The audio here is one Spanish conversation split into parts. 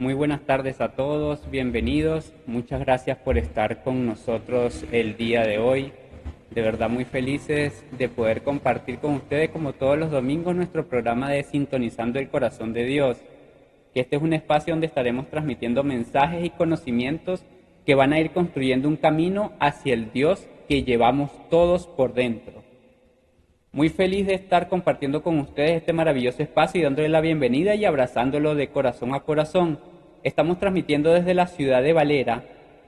Muy buenas tardes a todos, bienvenidos. Muchas gracias por estar con nosotros el día de hoy. De verdad muy felices de poder compartir con ustedes como todos los domingos nuestro programa de Sintonizando el Corazón de Dios. Que este es un espacio donde estaremos transmitiendo mensajes y conocimientos que van a ir construyendo un camino hacia el Dios que llevamos todos por dentro. Muy feliz de estar compartiendo con ustedes este maravilloso espacio y dándole la bienvenida y abrazándolo de corazón a corazón. Estamos transmitiendo desde la ciudad de Valera,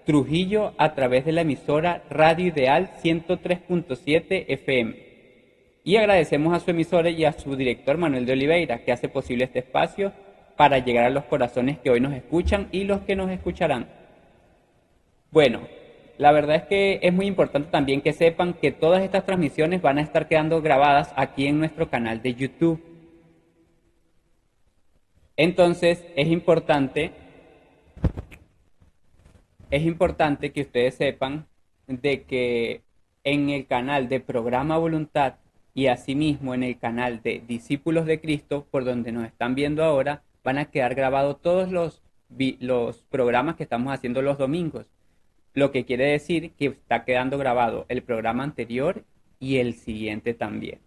Trujillo, a través de la emisora Radio Ideal 103.7 FM. Y agradecemos a su emisora y a su director Manuel de Oliveira, que hace posible este espacio para llegar a los corazones que hoy nos escuchan y los que nos escucharán. Bueno, la verdad es que es muy importante también que sepan que todas estas transmisiones van a estar quedando grabadas aquí en nuestro canal de YouTube. Entonces, es importante que ustedes sepan de que en el canal de Programa Voluntad y asimismo en el canal de Discípulos de Cristo, por donde nos están viendo ahora, van a quedar grabados todos los programas que estamos haciendo los domingos. Lo que quiere decir que está quedando grabado el programa anterior y el siguiente también.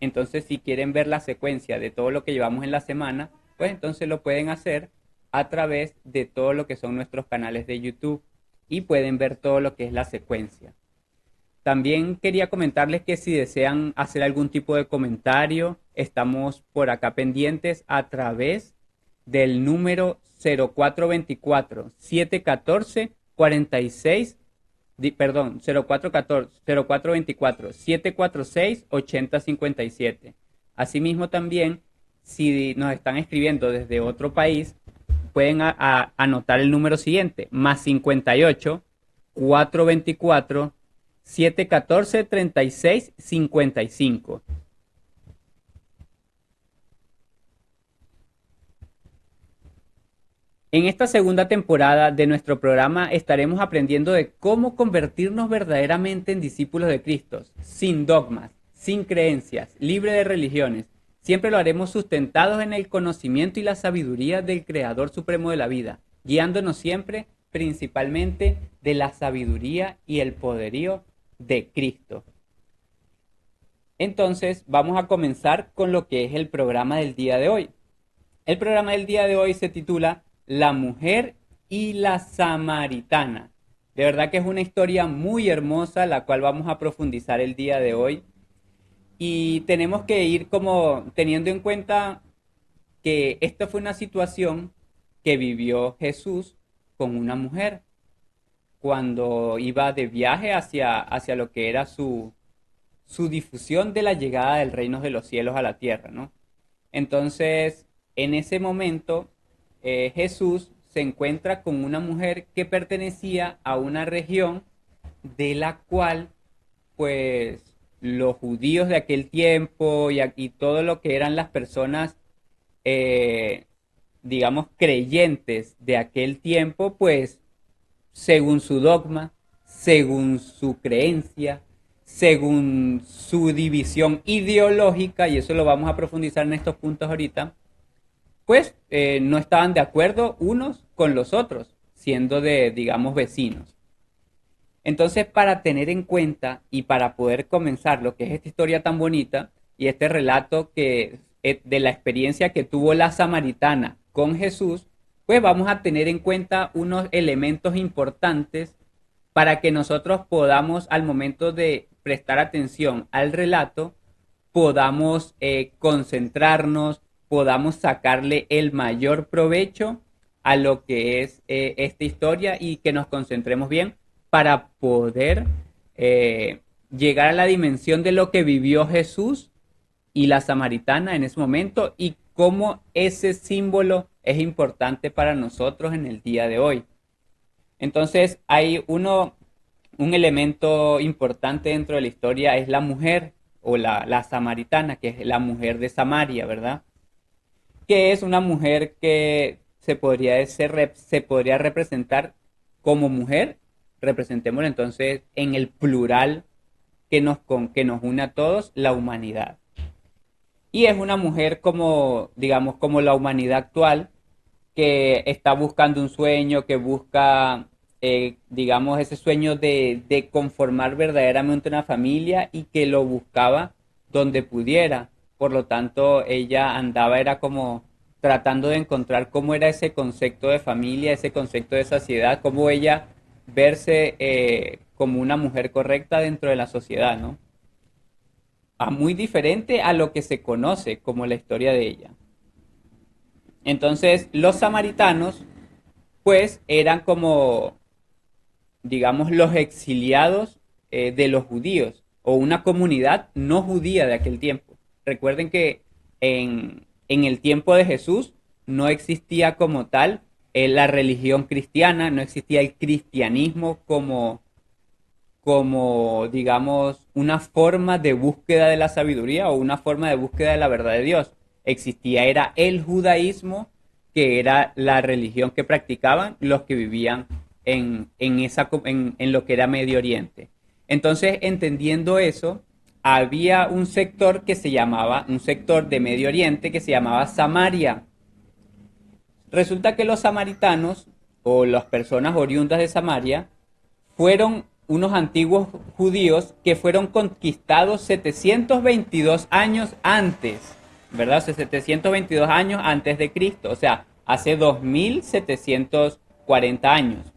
Entonces, si quieren ver la secuencia de todo lo que llevamos en la semana, pues entonces lo pueden hacer a través de todo lo que son nuestros canales de YouTube y pueden ver todo lo que es la secuencia. También quería comentarles que si desean hacer algún tipo de comentario, estamos por acá pendientes a través del número 0424-714-46, perdón, 0424-746-8057. Asimismo también, si nos están escribiendo desde otro país, pueden anotar el número siguiente, más 58 424 714 36 55. En esta segunda temporada de nuestro programa estaremos aprendiendo de cómo convertirnos verdaderamente en discípulos de Cristo, sin dogmas, sin creencias, libre de religiones. Siempre lo haremos sustentados en el conocimiento y la sabiduría del Creador Supremo de la vida, guiándonos siempre principalmente de la sabiduría y el poderío de Cristo. Entonces vamos a comenzar con lo que es el programa del día de hoy. El programa del día de hoy se titula La mujer y la samaritana. De verdad que es una historia muy hermosa, la cual vamos a profundizar el día de hoy. Y tenemos que ir como teniendo en cuenta que esta fue una situación que vivió Jesús con una mujer cuando iba de viaje hacia lo que era su difusión de la llegada del reino de los cielos a la tierra, ¿no? Entonces, en ese momento, Jesús se encuentra con una mujer que pertenecía a una región de la cual, pues, los judíos de aquel tiempo y todo lo que eran las personas, eh, digamos, creyentes de aquel tiempo, pues, según su dogma, según su creencia, según su división ideológica, y eso lo vamos a profundizar en estos puntos ahorita, pues no estaban de acuerdo unos con los otros, siendo digamos, vecinos. Entonces, para tener en cuenta y para poder comenzar lo que es esta historia tan bonita y este relato de la experiencia que tuvo la samaritana con Jesús, pues vamos a tener en cuenta unos elementos importantes para que nosotros podamos, al momento de prestar atención al relato, podamos concentrarnos, podamos sacarle el mayor provecho a lo que es esta historia y que nos concentremos bien para poder llegar a la dimensión de lo que vivió Jesús y la samaritana en ese momento y cómo ese símbolo es importante para nosotros en el día de hoy. Entonces hay un elemento importante dentro de la historia, es la mujer o la samaritana, que es la mujer de Samaria, ¿verdad? Que es una mujer que se podría representar como mujer, representémosla entonces en el plural que nos une a todos, la humanidad. Y es una mujer como, digamos, como la humanidad actual, que está buscando un sueño, que busca, digamos, ese sueño de conformar verdaderamente una familia y que lo buscaba donde pudiera. Por lo tanto, ella andaba, era como tratando de encontrar cómo era ese concepto de familia, ese concepto de sociedad, cómo ella verse como una mujer correcta dentro de la sociedad, ¿no? Muy diferente a lo que se conoce como la historia de ella. Entonces, los samaritanos, pues, eran como, digamos, los exiliados de los judíos o una comunidad no judía de aquel tiempo. Recuerden que en el tiempo de Jesús no existía como tal la religión cristiana, no existía el cristianismo como, digamos, una forma de búsqueda de la sabiduría o una forma de búsqueda de la verdad de Dios. Existía, era el judaísmo, que era la religión que practicaban los que vivían en lo que era Medio Oriente. Entonces, entendiendo eso, había un sector que se llamaba, un sector de Medio Oriente que se llamaba Samaria. Resulta que los samaritanos o las personas oriundas de Samaria fueron unos antiguos judíos que fueron conquistados 722 años antes, ¿verdad? O sea, 722 años antes de Cristo, o sea, hace 2740 años.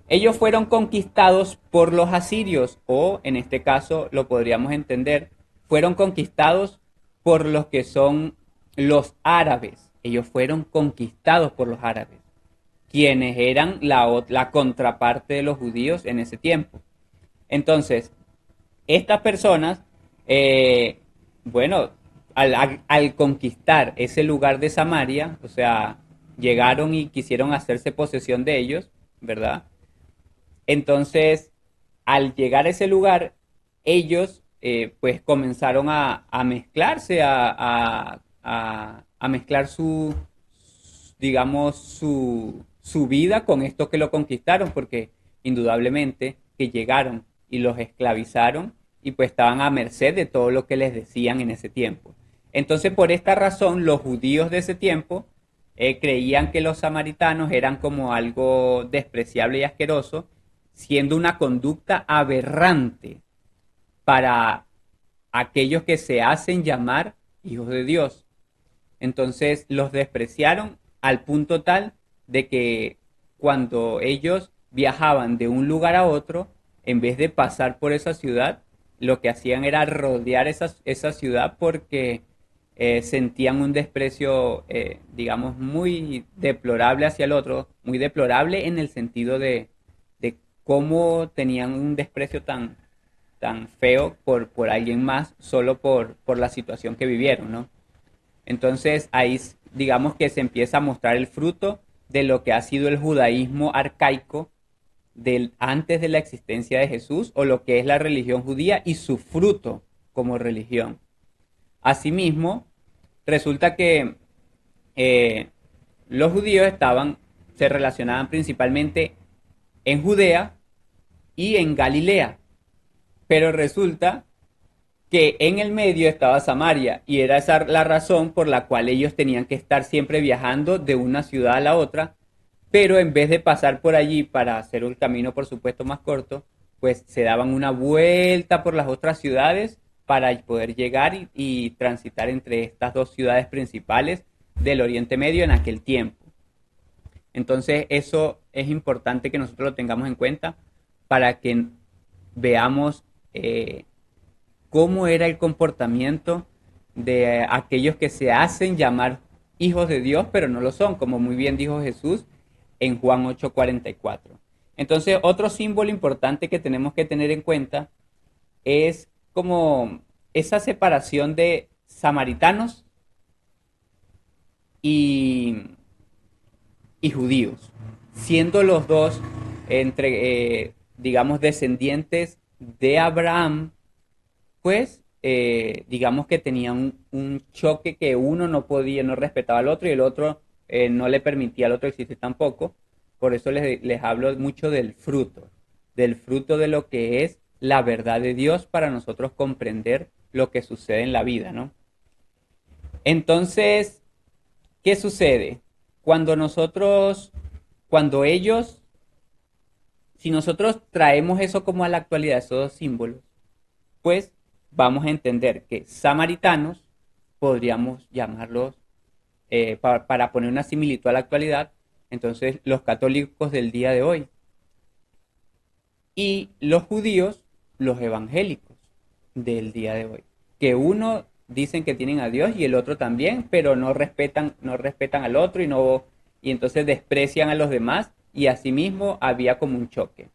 Ellos fueron conquistados por los asirios, o en este caso lo podríamos entender, fueron conquistados por los que son los árabes. Ellos fueron conquistados por los árabes, quienes eran la contraparte de los judíos en ese tiempo. Entonces, estas personas, eh, bueno, al conquistar ese lugar de Samaria, o sea, llegaron y quisieron hacerse posesión de ellos, ¿verdad? Entonces, al llegar a ese lugar, ellos pues comenzaron a mezclarse, a mezclar digamos, su vida con esto que lo conquistaron, porque indudablemente que llegaron y los esclavizaron y pues estaban a merced de todo lo que les decían en ese tiempo. Entonces, por esta razón, los judíos de ese tiempo creían que los samaritanos eran como algo despreciable y asqueroso, siendo una conducta aberrante para aquellos que se hacen llamar hijos de Dios. Entonces los despreciaron al punto tal de que cuando ellos viajaban de un lugar a otro, en vez de pasar por esa ciudad, lo que hacían era rodear esa ciudad porque sentían un desprecio, digamos, muy deplorable hacia el otro, muy deplorable en el sentido de cómo tenían un desprecio tan feo por alguien más solo por la situación que vivieron, ¿no? Entonces ahí digamos que se empieza a mostrar el fruto de lo que ha sido el judaísmo arcaico antes de la existencia de Jesús o lo que es la religión judía y su fruto como religión. Asimismo, resulta que eh, los judíos se relacionaban principalmente en Judea y en Galilea, pero resulta que en el medio estaba Samaria y era esa la razón por la cual ellos tenían que estar siempre viajando de una ciudad a la otra, pero en vez de pasar por allí para hacer un camino, por supuesto, más corto, pues se daban una vuelta por las otras ciudades para poder llegar y transitar entre estas dos ciudades principales del Oriente Medio en aquel tiempo. Entonces eso es importante que nosotros lo tengamos en cuenta para que veamos cómo era el comportamiento de aquellos que se hacen llamar hijos de Dios, pero no lo son, como muy bien dijo Jesús en Juan 8:44. Entonces, otro símbolo importante que tenemos que tener en cuenta es como esa separación de samaritanos y, y judíos, siendo los dos digamos, descendientes de Abraham, pues digamos que tenían un choque que uno no podía, no respetaba al otro y el otro no le permitía al otro existir tampoco. Por eso les hablo mucho del fruto de lo que es la verdad de Dios para nosotros comprender lo que sucede en la vida, ¿no? Entonces, ¿qué sucede? cuando cuando ellos, si nosotros traemos eso como a la actualidad, esos dos símbolos, pues vamos a entender que samaritanos podríamos llamarlos, para poner una similitud a la actualidad, entonces los católicos del día de hoy, y los judíos, los evangélicos del día de hoy, que uno dicen que tienen a Dios y el otro también, pero no respetan al otro y entonces desprecian a los demás y asimismo había como un choque.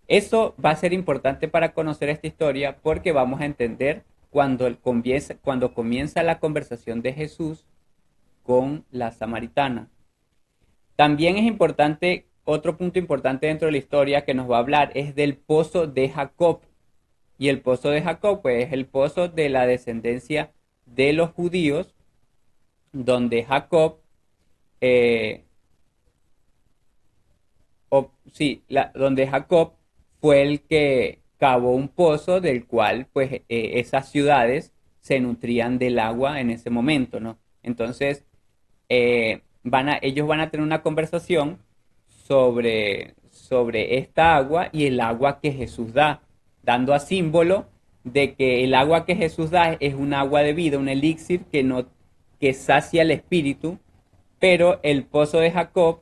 Eso va a ser importante para conocer esta historia porque vamos a entender cuando comienza la conversación de Jesús con la samaritana. También es importante, otro punto importante dentro de la historia que nos va a hablar es del pozo de Jacob. Y el pozo de Jacob, pues, es el pozo de la descendencia de los judíos, donde Jacob, eh, donde Jacob fue el que cavó un pozo del cual, pues, esas ciudades se nutrían del agua en ese momento, ¿no? Entonces, ellos van a tener una conversación sobre esta agua y el agua que Jesús da, dando a símbolo de que el agua que Jesús da es un agua de vida, un elixir que no que sacia el espíritu, pero el pozo de Jacob,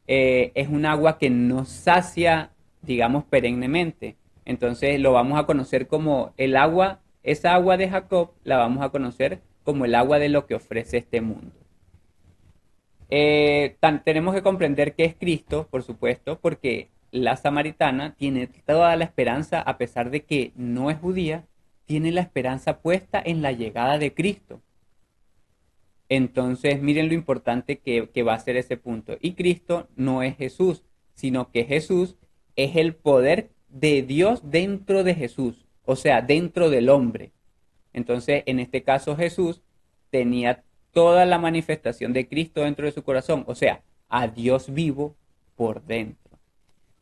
es un agua que no sacia, digamos, perennemente. Entonces lo vamos a conocer como el agua, esa agua de Jacob la vamos a conocer como el agua de lo que ofrece este mundo. Tenemos que comprender que es Cristo, por supuesto, porque la samaritana tiene toda la esperanza, a pesar de que no es judía, tiene la esperanza puesta en la llegada de Cristo. Entonces, miren lo importante que va a ser ese punto. Y Cristo no es Jesús, sino que Jesús es el poder de Dios dentro de Jesús, o sea, dentro del hombre. Entonces, en este caso Jesús tenía toda la manifestación de Cristo dentro de su corazón, o sea, a Dios vivo por dentro.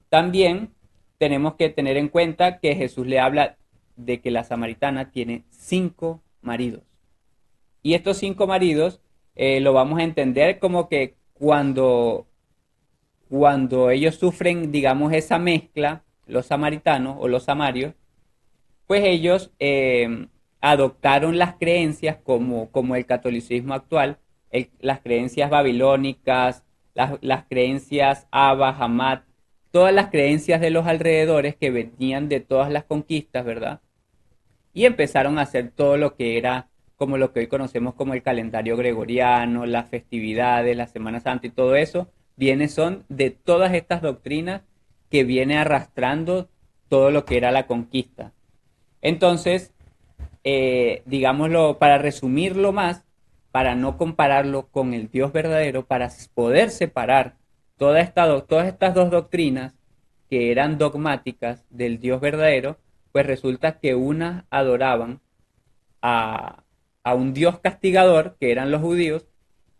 También tenemos que tener en cuenta que Jesús le habla de que la samaritana tiene 5 maridos. Y estos 5 maridos, lo vamos a entender como que cuando ellos sufren, digamos, esa mezcla, los samaritanos o los samarios, pues ellos, adoptaron las creencias como el catolicismo actual, las creencias babilónicas, las creencias Abba, Hamad, todas las creencias de los alrededores que venían de todas las conquistas, ¿verdad? Y empezaron a hacer todo lo que era como lo que hoy conocemos como el calendario gregoriano, las festividades, la Semana Santa y todo eso, son de todas estas doctrinas que viene arrastrando todo lo que era la conquista. Entonces, digámoslo, para resumirlo más, para no compararlo con el Dios verdadero, para poder separar todas estas dos doctrinas que eran dogmáticas del Dios verdadero, pues resulta que unas adoraban a, a un Dios castigador, que eran los judíos,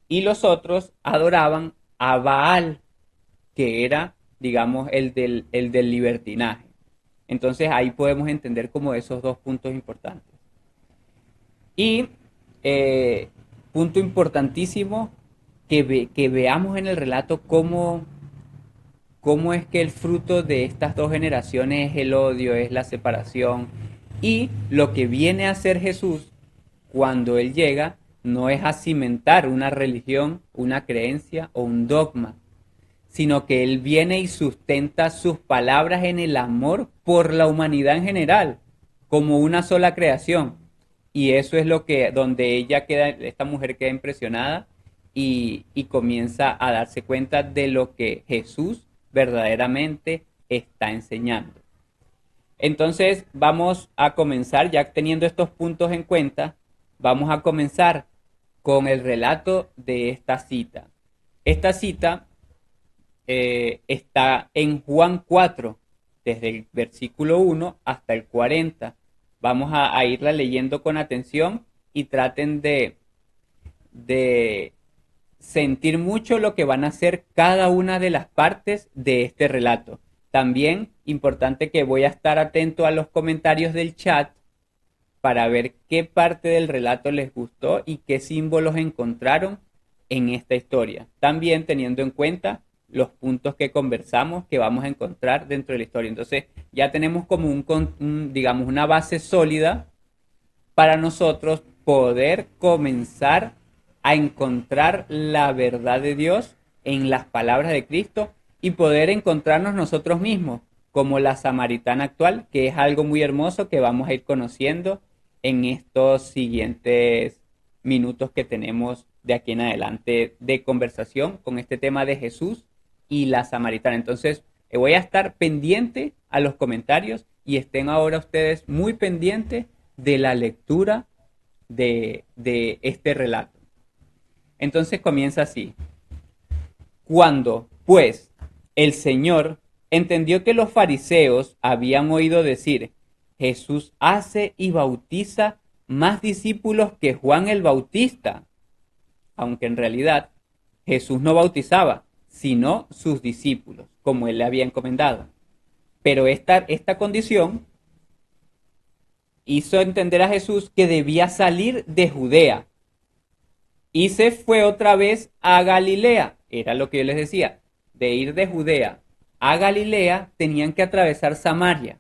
y los otros adoraban a Baal, que era, digamos, el del libertinaje. Entonces ahí podemos entender como esos dos puntos importantes. Y, punto importantísimo, que veamos en el relato cómo es que el fruto de estas dos generaciones es el odio, es la separación. Y lo que viene a hacer Jesús cuando Él llega no es a cimentar una religión, una creencia o un dogma, sino que Él viene y sustenta sus palabras en el amor por la humanidad en general, como una sola creación. Y eso es donde esta mujer queda impresionada y comienza a darse cuenta de lo que Jesús verdaderamente está enseñando. Entonces vamos a comenzar, ya teniendo estos puntos en cuenta, vamos a comenzar con el relato de esta cita. Esta cita, está en Juan 4, desde el versículo 1 hasta el 40. Vamos a irla leyendo con atención y traten de sentir mucho lo que van a hacer cada una de las partes de este relato. También importante que voy a estar atento a los comentarios del chat para ver qué parte del relato les gustó y qué símbolos encontraron en esta historia, también teniendo en cuenta los puntos que conversamos que vamos a encontrar dentro de la historia. Entonces ya tenemos como digamos, una base sólida para nosotros poder comenzar a encontrar la verdad de Dios en las palabras de Cristo y poder encontrarnos nosotros mismos como la samaritana actual, que es algo muy hermoso que vamos a ir conociendo en estos siguientes minutos que tenemos de aquí en adelante de conversación con este tema de Jesús y la samaritana. Entonces, voy a estar pendiente a los comentarios y estén ahora ustedes muy pendientes de la lectura de este relato. Entonces comienza así. Cuando, pues, el Señor entendió que los fariseos habían oído decir, Jesús hace y bautiza más discípulos que Juan el Bautista, aunque en realidad Jesús no bautizaba, sino sus discípulos, como él le había encomendado. Pero esta condición hizo entender a Jesús que debía salir de Judea y se fue otra vez a Galilea. Era lo que yo les decía, de ir de Judea a Galilea tenían que atravesar Samaria.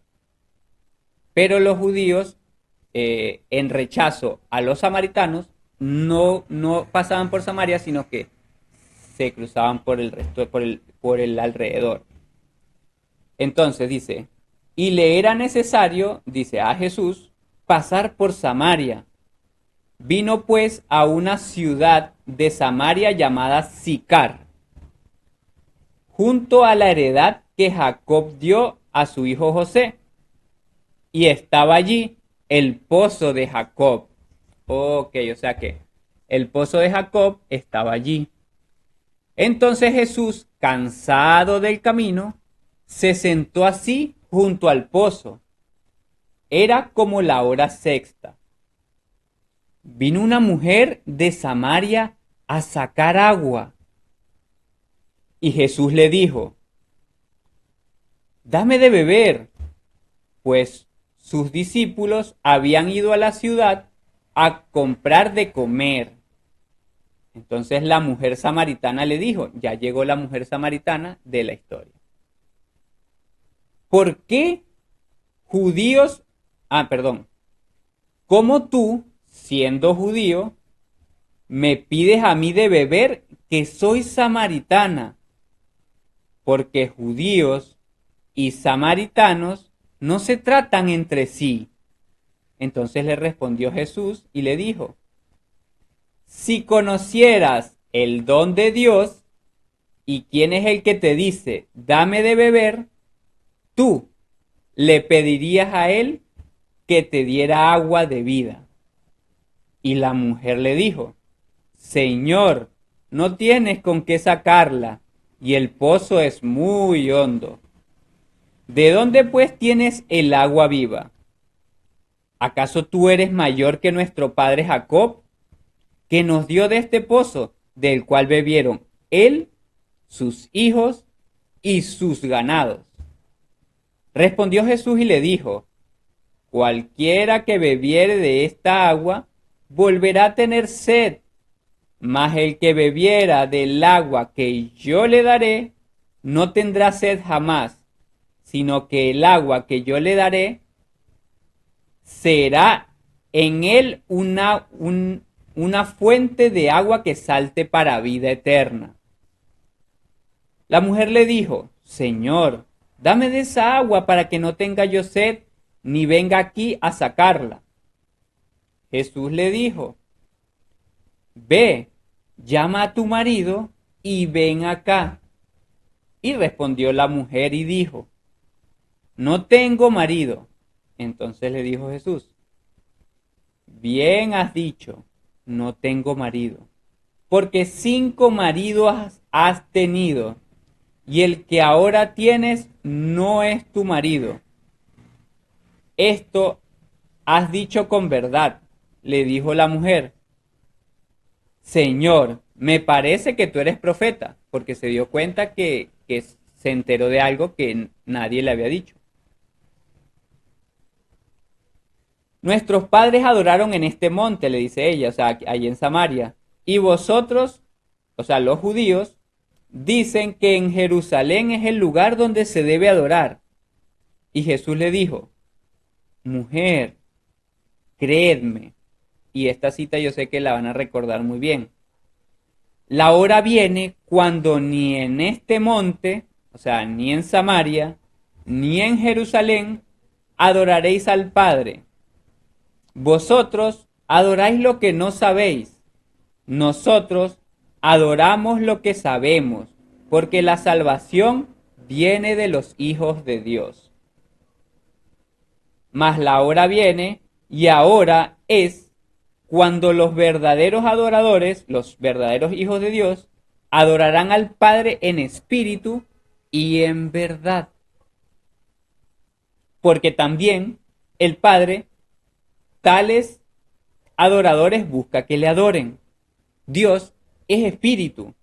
Pero los judíos, en rechazo a los samaritanos, no pasaban por Samaria, sino que se cruzaban por el resto, por el alrededor. Entonces dice, y le era necesario, dice a Jesús, pasar por Samaria. Vino pues a una ciudad de Samaria llamada Sicar, junto a la heredad que Jacob dio a su hijo José. Y estaba allí el pozo de Jacob. Ok, o sea que el pozo de Jacob estaba allí. Entonces Jesús, cansado del camino, se sentó así junto al pozo. Era como la hora sexta. Vino una mujer de Samaria a sacar agua. Y Jesús le dijo, dame de beber, pues sus discípulos habían ido a la ciudad a comprar de comer. Entonces la mujer samaritana le dijo, ya llegó la mujer samaritana de la historia. ¿Por qué judíos, cómo tú, siendo judío, me pides a mí de beber que soy samaritana? Porque judíos y samaritanos no se tratan entre sí. Entonces le respondió Jesús y le dijo, si conocieras el don de Dios y quién es el que te dice, dame de beber, tú le pedirías a él que te diera agua de vida. Y la mujer le dijo, Señor, no tienes con qué sacarla, y el pozo es muy hondo. ¿De dónde pues tienes el agua viva? ¿Acaso tú eres mayor que nuestro padre Jacob, que nos dio de este pozo, del cual bebieron él, sus hijos y sus ganados? Respondió Jesús y le dijo, cualquiera que bebiere de esta agua, volverá a tener sed, mas el que bebiera del agua que yo le daré, no tendrá sed jamás, sino que el agua que yo le daré será en él una fuente de agua que salte para vida eterna. La mujer le dijo, Señor, dame de esa agua para que no tenga yo sed, ni venga aquí a sacarla. Jesús le dijo, ve, llama a tu marido y ven acá. Y respondió la mujer y dijo, no tengo marido. Entonces le dijo Jesús, bien has dicho, no tengo marido, porque 5 maridos has tenido, y el que ahora tienes no es tu marido. Esto has dicho con verdad, le dijo la mujer. Señor, me parece que tú eres profeta, porque se dio cuenta que se enteró de algo que nadie le había dicho. Nuestros padres adoraron en este monte, le dice ella, o sea, allí en Samaria, y vosotros o sea, los judíos, dicen que en Jerusalén es el lugar donde se debe adorar. Y Jesús le dijo, mujer, creedme, y esta cita yo sé que la van a recordar muy bien. La hora viene cuando ni en este monte, o sea, ni en Samaria, ni en Jerusalén, adoraréis al Padre. Vosotros adoráis lo que no sabéis. Nosotros adoramos lo que sabemos, porque la salvación viene de los hijos de Dios. Mas la hora viene, y ahora es, cuando los verdaderos adoradores, los verdaderos hijos de Dios, adorarán al Padre en espíritu y en verdad. Porque también el Padre, tales adoradores busca que le adoren. Dios es espíritu.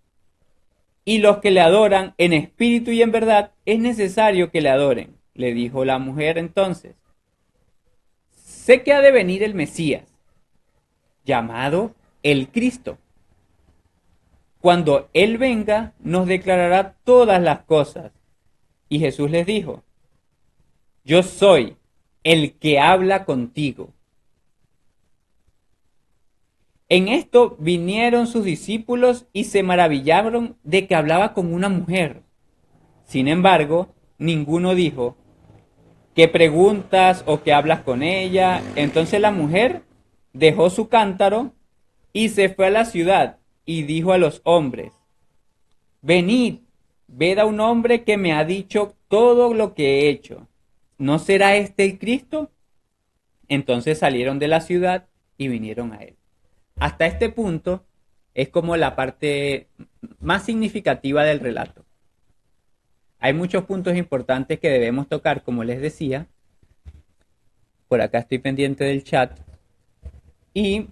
Y los que le adoran en espíritu y en verdad, es necesario que le adoren. Le dijo la mujer entonces, sé que ha de venir el Mesías, llamado el Cristo. Cuando Él venga, nos declarará todas las cosas. Y Jesús les dijo, yo soy el que habla contigo. En esto vinieron sus discípulos y se maravillaron de que hablaba con una mujer. Sin embargo, ninguno dijo, ¿qué preguntas o qué hablas con ella? Entonces la mujer dejó su cántaro y se fue a la ciudad y dijo a los hombres, venid, ved a un hombre que me ha dicho todo lo que he hecho. ¿No será este el Cristo? Entonces salieron de la ciudad y vinieron a él. Hasta este punto es como la parte más significativa del relato. Hay muchos puntos importantes que debemos tocar, como les decía. Por acá estoy pendiente del chat. Y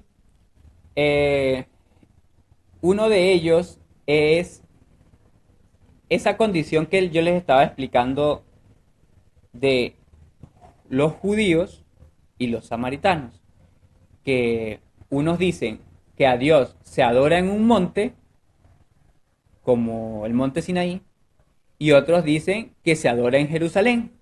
uno de ellos es esa condición que yo les estaba explicando de los judíos y los samaritanos. Que unos dicen que a Dios se adora en un monte, como el monte Sinaí, y otros dicen que se adora en Jerusalén,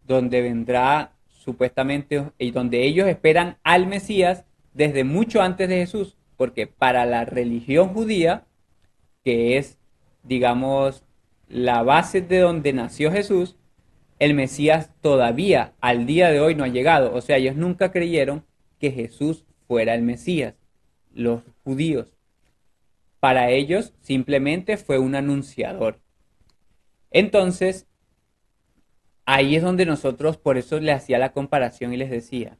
donde vendrá supuestamente y donde ellos esperan al Mesías desde mucho antes de Jesús, porque para la religión judía, que es, digamos, la base de donde nació Jesús, el Mesías todavía al día de hoy no ha llegado. O sea, ellos nunca creyeron que Jesús fuera el Mesías, los judíos. Para ellos simplemente fue un anunciador. Entonces, ahí es donde nosotros, por eso le hacía la comparación y les decía,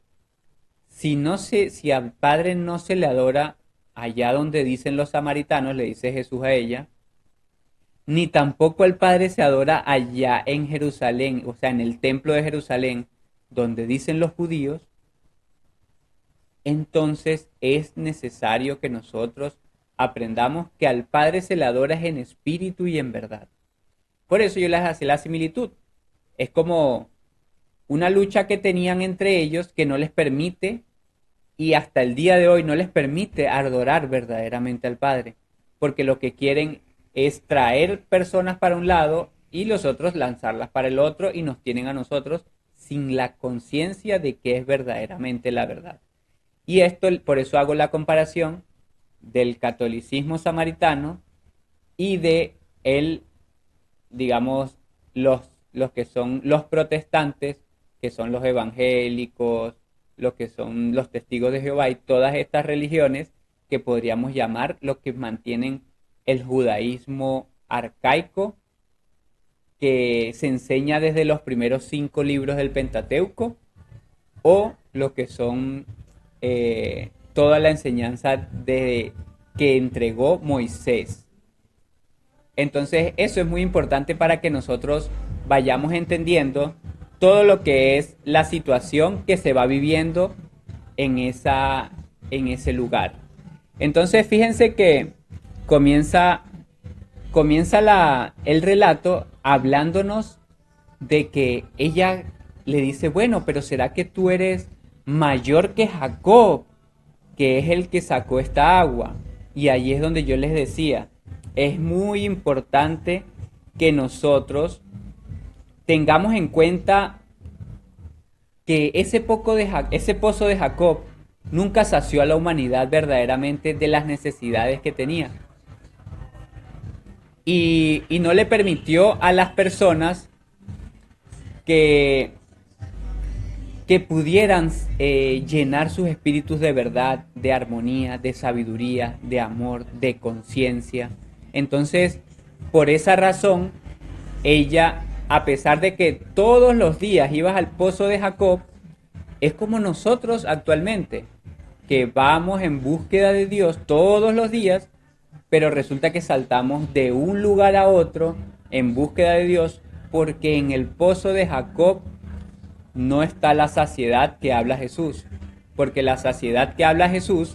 si al Padre no se le adora allá donde dicen los samaritanos, le dice Jesús a ella, ni tampoco al Padre se adora allá en Jerusalén, o sea, en el templo de Jerusalén, donde dicen los judíos, entonces es necesario que nosotros aprendamos que al Padre se le adora en espíritu y en verdad. Por eso yo les hacía la similitud. Es como una lucha que tenían entre ellos que no les permite, y hasta el día de hoy no les permite adorar verdaderamente al Padre, porque lo que quieren es traer personas para un lado y los otros lanzarlas para el otro, y nos tienen a nosotros sin la conciencia de que es verdaderamente la verdad. Y esto, por eso hago la comparación del catolicismo samaritano y de el, digamos, los que son los protestantes, que son los evangélicos, los que son los testigos de Jehová y todas estas religiones que podríamos llamar lo que mantienen el judaísmo arcaico, que se enseña desde los primeros 5 libros del Pentateuco, o lo que son toda la enseñanza que entregó Moisés. Entonces eso es muy importante para que nosotros vayamos entendiendo todo lo que es la situación que se va viviendo en ese lugar. Entonces fíjense que comienza el relato hablándonos de que ella le dice, bueno, pero ¿será que tú eres mayor que Jacob, que es el que sacó esta agua? Y ahí es donde yo les decía, es muy importante que nosotros tengamos en cuenta que ese pozo de Jacob nunca sació a la humanidad verdaderamente de las necesidades que tenía. Y no le permitió a las personas que, que pudieran llenar sus espíritus de verdad, de armonía, de sabiduría, de amor, de conciencia. Entonces, por esa razón, ella, a pesar de que todos los días ibas al pozo de Jacob, es como nosotros actualmente, que vamos en búsqueda de Dios todos los días, pero resulta que saltamos de un lugar a otro en búsqueda de Dios, porque en el pozo de Jacob no está la saciedad que habla Jesús. Porque la saciedad que habla Jesús,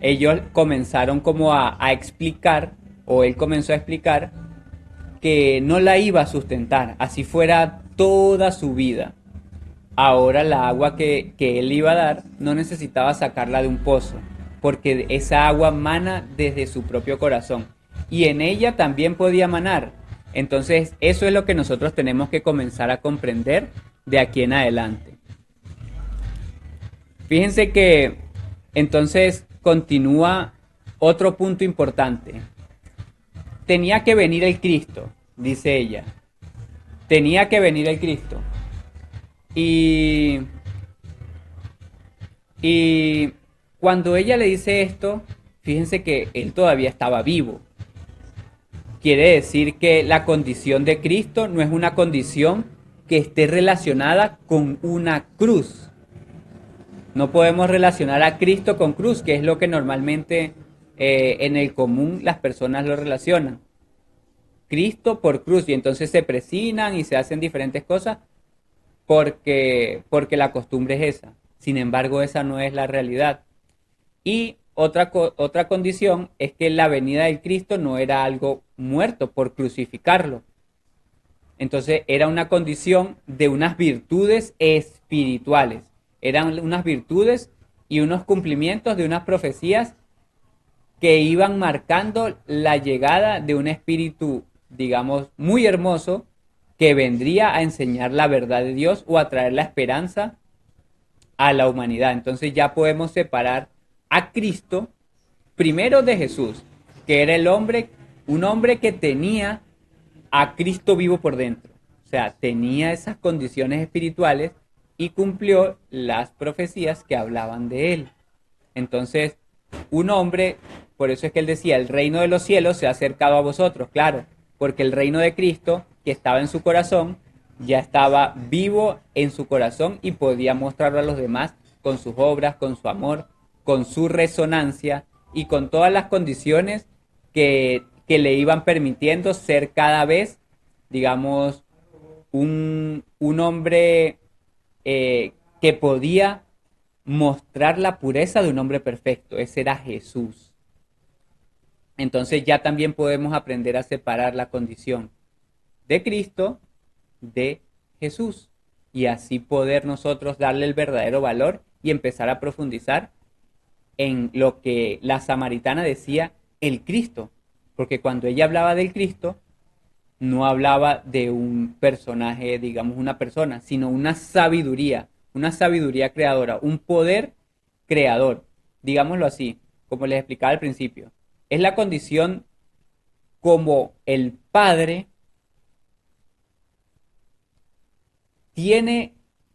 ellos comenzaron como a explicar, o él comenzó a explicar, que no la iba a sustentar, así fuera toda su vida. Ahora la agua que él iba a dar no necesitaba sacarla de un pozo, porque esa agua mana desde su propio corazón. Y en ella también podía manar. Entonces eso es lo que nosotros tenemos que comenzar a comprender de aquí en adelante. Fíjense que entonces continúa otro punto importante. Tenía que venir el Cristo, dice ella. Tenía que venir el Cristo. Y, y cuando ella le dice esto, fíjense que él todavía estaba vivo. Quiere decir que la condición de Cristo no es una condición que esté relacionada con una cruz. No podemos relacionar a Cristo con cruz, que es lo que normalmente en el común las personas lo relacionan. Cristo por cruz, y entonces se presinan y se hacen diferentes cosas porque la costumbre es esa. Sin embargo, esa no es la realidad. Y otra condición es que la venida del Cristo no era algo muerto por crucificarlo. Entonces era una condición de unas virtudes espirituales. Eran unas virtudes y unos cumplimientos de unas profecías que iban marcando la llegada de un espíritu, digamos, muy hermoso, que vendría a enseñar la verdad de Dios o a traer la esperanza a la humanidad. Entonces ya podemos separar a Cristo primero de Jesús, que era un hombre que tenía a Cristo vivo por dentro. O sea, tenía esas condiciones espirituales y cumplió las profecías que hablaban de él. Entonces, un hombre, por eso es que él decía, el reino de los cielos se ha acercado a vosotros, claro, porque el reino de Cristo, que estaba en su corazón, ya estaba vivo en su corazón y podía mostrarlo a los demás con sus obras, con su amor, con su resonancia y con todas las condiciones que le iban permitiendo ser cada vez, digamos, un hombre que podía mostrar la pureza de un hombre perfecto. Ese era Jesús. Entonces ya también podemos aprender a separar la condición de Cristo de Jesús y así poder nosotros darle el verdadero valor y empezar a profundizar en lo que la samaritana decía el Cristo, porque cuando ella hablaba del Cristo no hablaba de un personaje, digamos una persona, sino una sabiduría creadora, un poder creador, digámoslo así, como les explicaba al principio. Es la condición como el Padre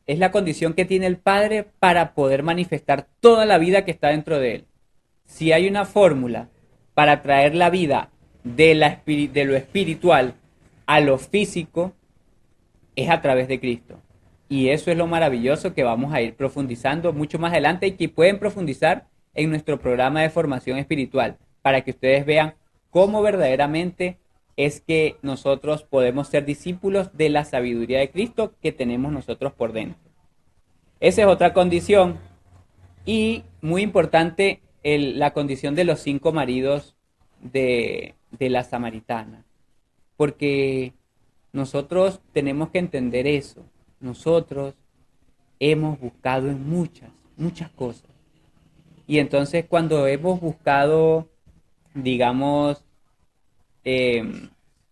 es la condición que tiene el Padre para poder manifestar toda la vida que está dentro de él. Si hay una fórmula para traer la vida de lo espiritual a lo físico, es a través de Cristo. Y eso es lo maravilloso que vamos a ir profundizando mucho más adelante y que pueden profundizar en nuestro programa de formación espiritual para que ustedes vean cómo verdaderamente es que nosotros podemos ser discípulos de la sabiduría de Cristo que tenemos nosotros por dentro. Esa es otra condición y muy importante la condición de los 5 maridos de la samaritana. Porque nosotros tenemos que entender eso. Nosotros hemos buscado en muchas cosas. Y entonces cuando hemos buscado digamos, en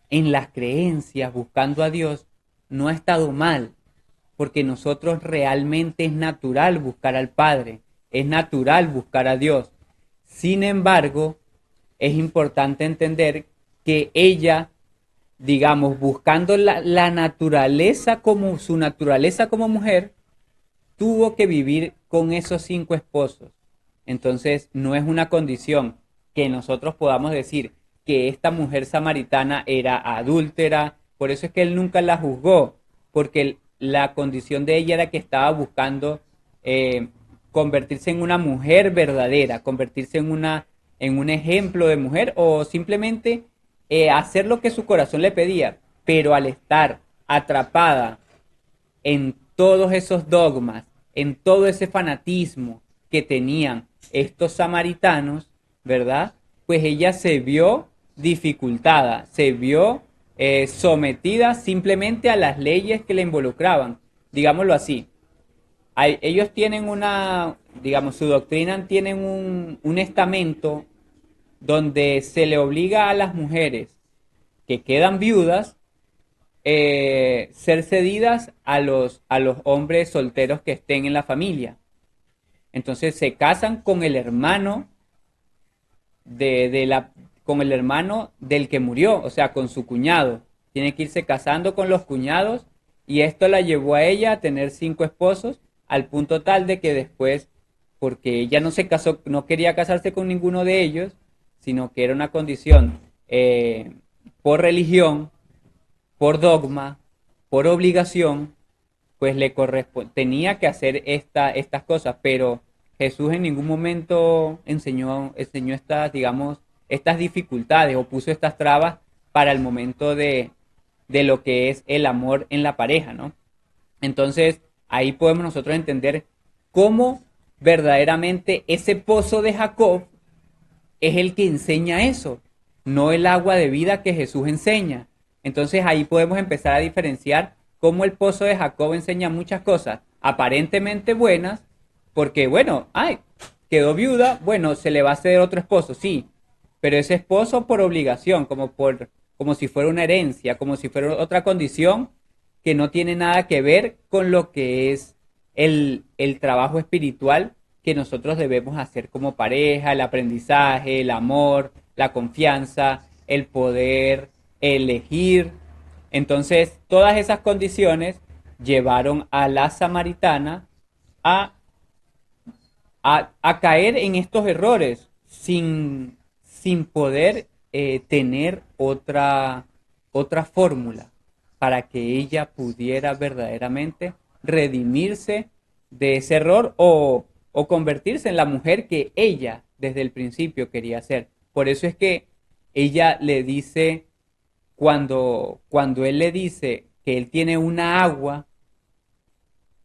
las creencias, buscando a Dios, no ha estado mal, porque nosotros realmente es natural buscar al Padre, es natural buscar a Dios. Sin embargo, es importante entender que ella, digamos, buscando la naturaleza como su naturaleza como mujer, tuvo que vivir con esos 5 esposos. Entonces, no es una condición que nosotros podamos decir que esta mujer samaritana era adúltera, por eso es que él nunca la juzgó, porque la condición de ella era que estaba buscando eh, convertirse en una mujer verdadera, convertirse en un ejemplo de mujer o simplemente hacer lo que su corazón le pedía, pero al estar atrapada en todos esos dogmas, en todo ese fanatismo que tenían estos samaritanos, ¿verdad? Pues ella se vio dificultada, se vio sometida simplemente a las leyes que le involucraban, digámoslo así. Ellos tienen digamos, su doctrina tienen un estamento donde se le obliga a las mujeres que quedan viudas ser cedidas a los hombres solteros que estén en la familia. Entonces se casan con el hermano con el hermano del que murió, o sea, con su cuñado. Tiene que irse casando con los cuñados y esto la llevó a ella a tener 5 esposos al punto tal de que después, porque ella no se casó, no quería casarse con ninguno de ellos, sino que era una condición por religión, por dogma, por obligación, pues tenía que hacer estas cosas, pero Jesús en ningún momento enseñó estas, digamos, estas dificultades o puso estas trabas para el momento de lo que es el amor en la pareja, ¿no? Entonces, ahí podemos nosotros entender cómo verdaderamente ese pozo de Jacob es el que enseña eso, no el agua de vida que Jesús enseña. Entonces ahí podemos empezar a diferenciar cómo el pozo de Jacob enseña muchas cosas aparentemente buenas, porque bueno, ay, quedó viuda, bueno, se le va a ceder otro esposo, sí, pero ese esposo por obligación, como si fuera una herencia, como si fuera otra condición que no tiene nada que ver con lo que es el trabajo espiritual que nosotros debemos hacer como pareja, el aprendizaje, el amor, la confianza, el poder elegir. Entonces, todas esas condiciones llevaron a la samaritana a, a caer en estos errores sin poder tener otra fórmula para que ella pudiera verdaderamente redimirse de ese error o convertirse en la mujer que ella desde el principio quería ser. Por eso es que ella le dice, cuando él le dice que él tiene una agua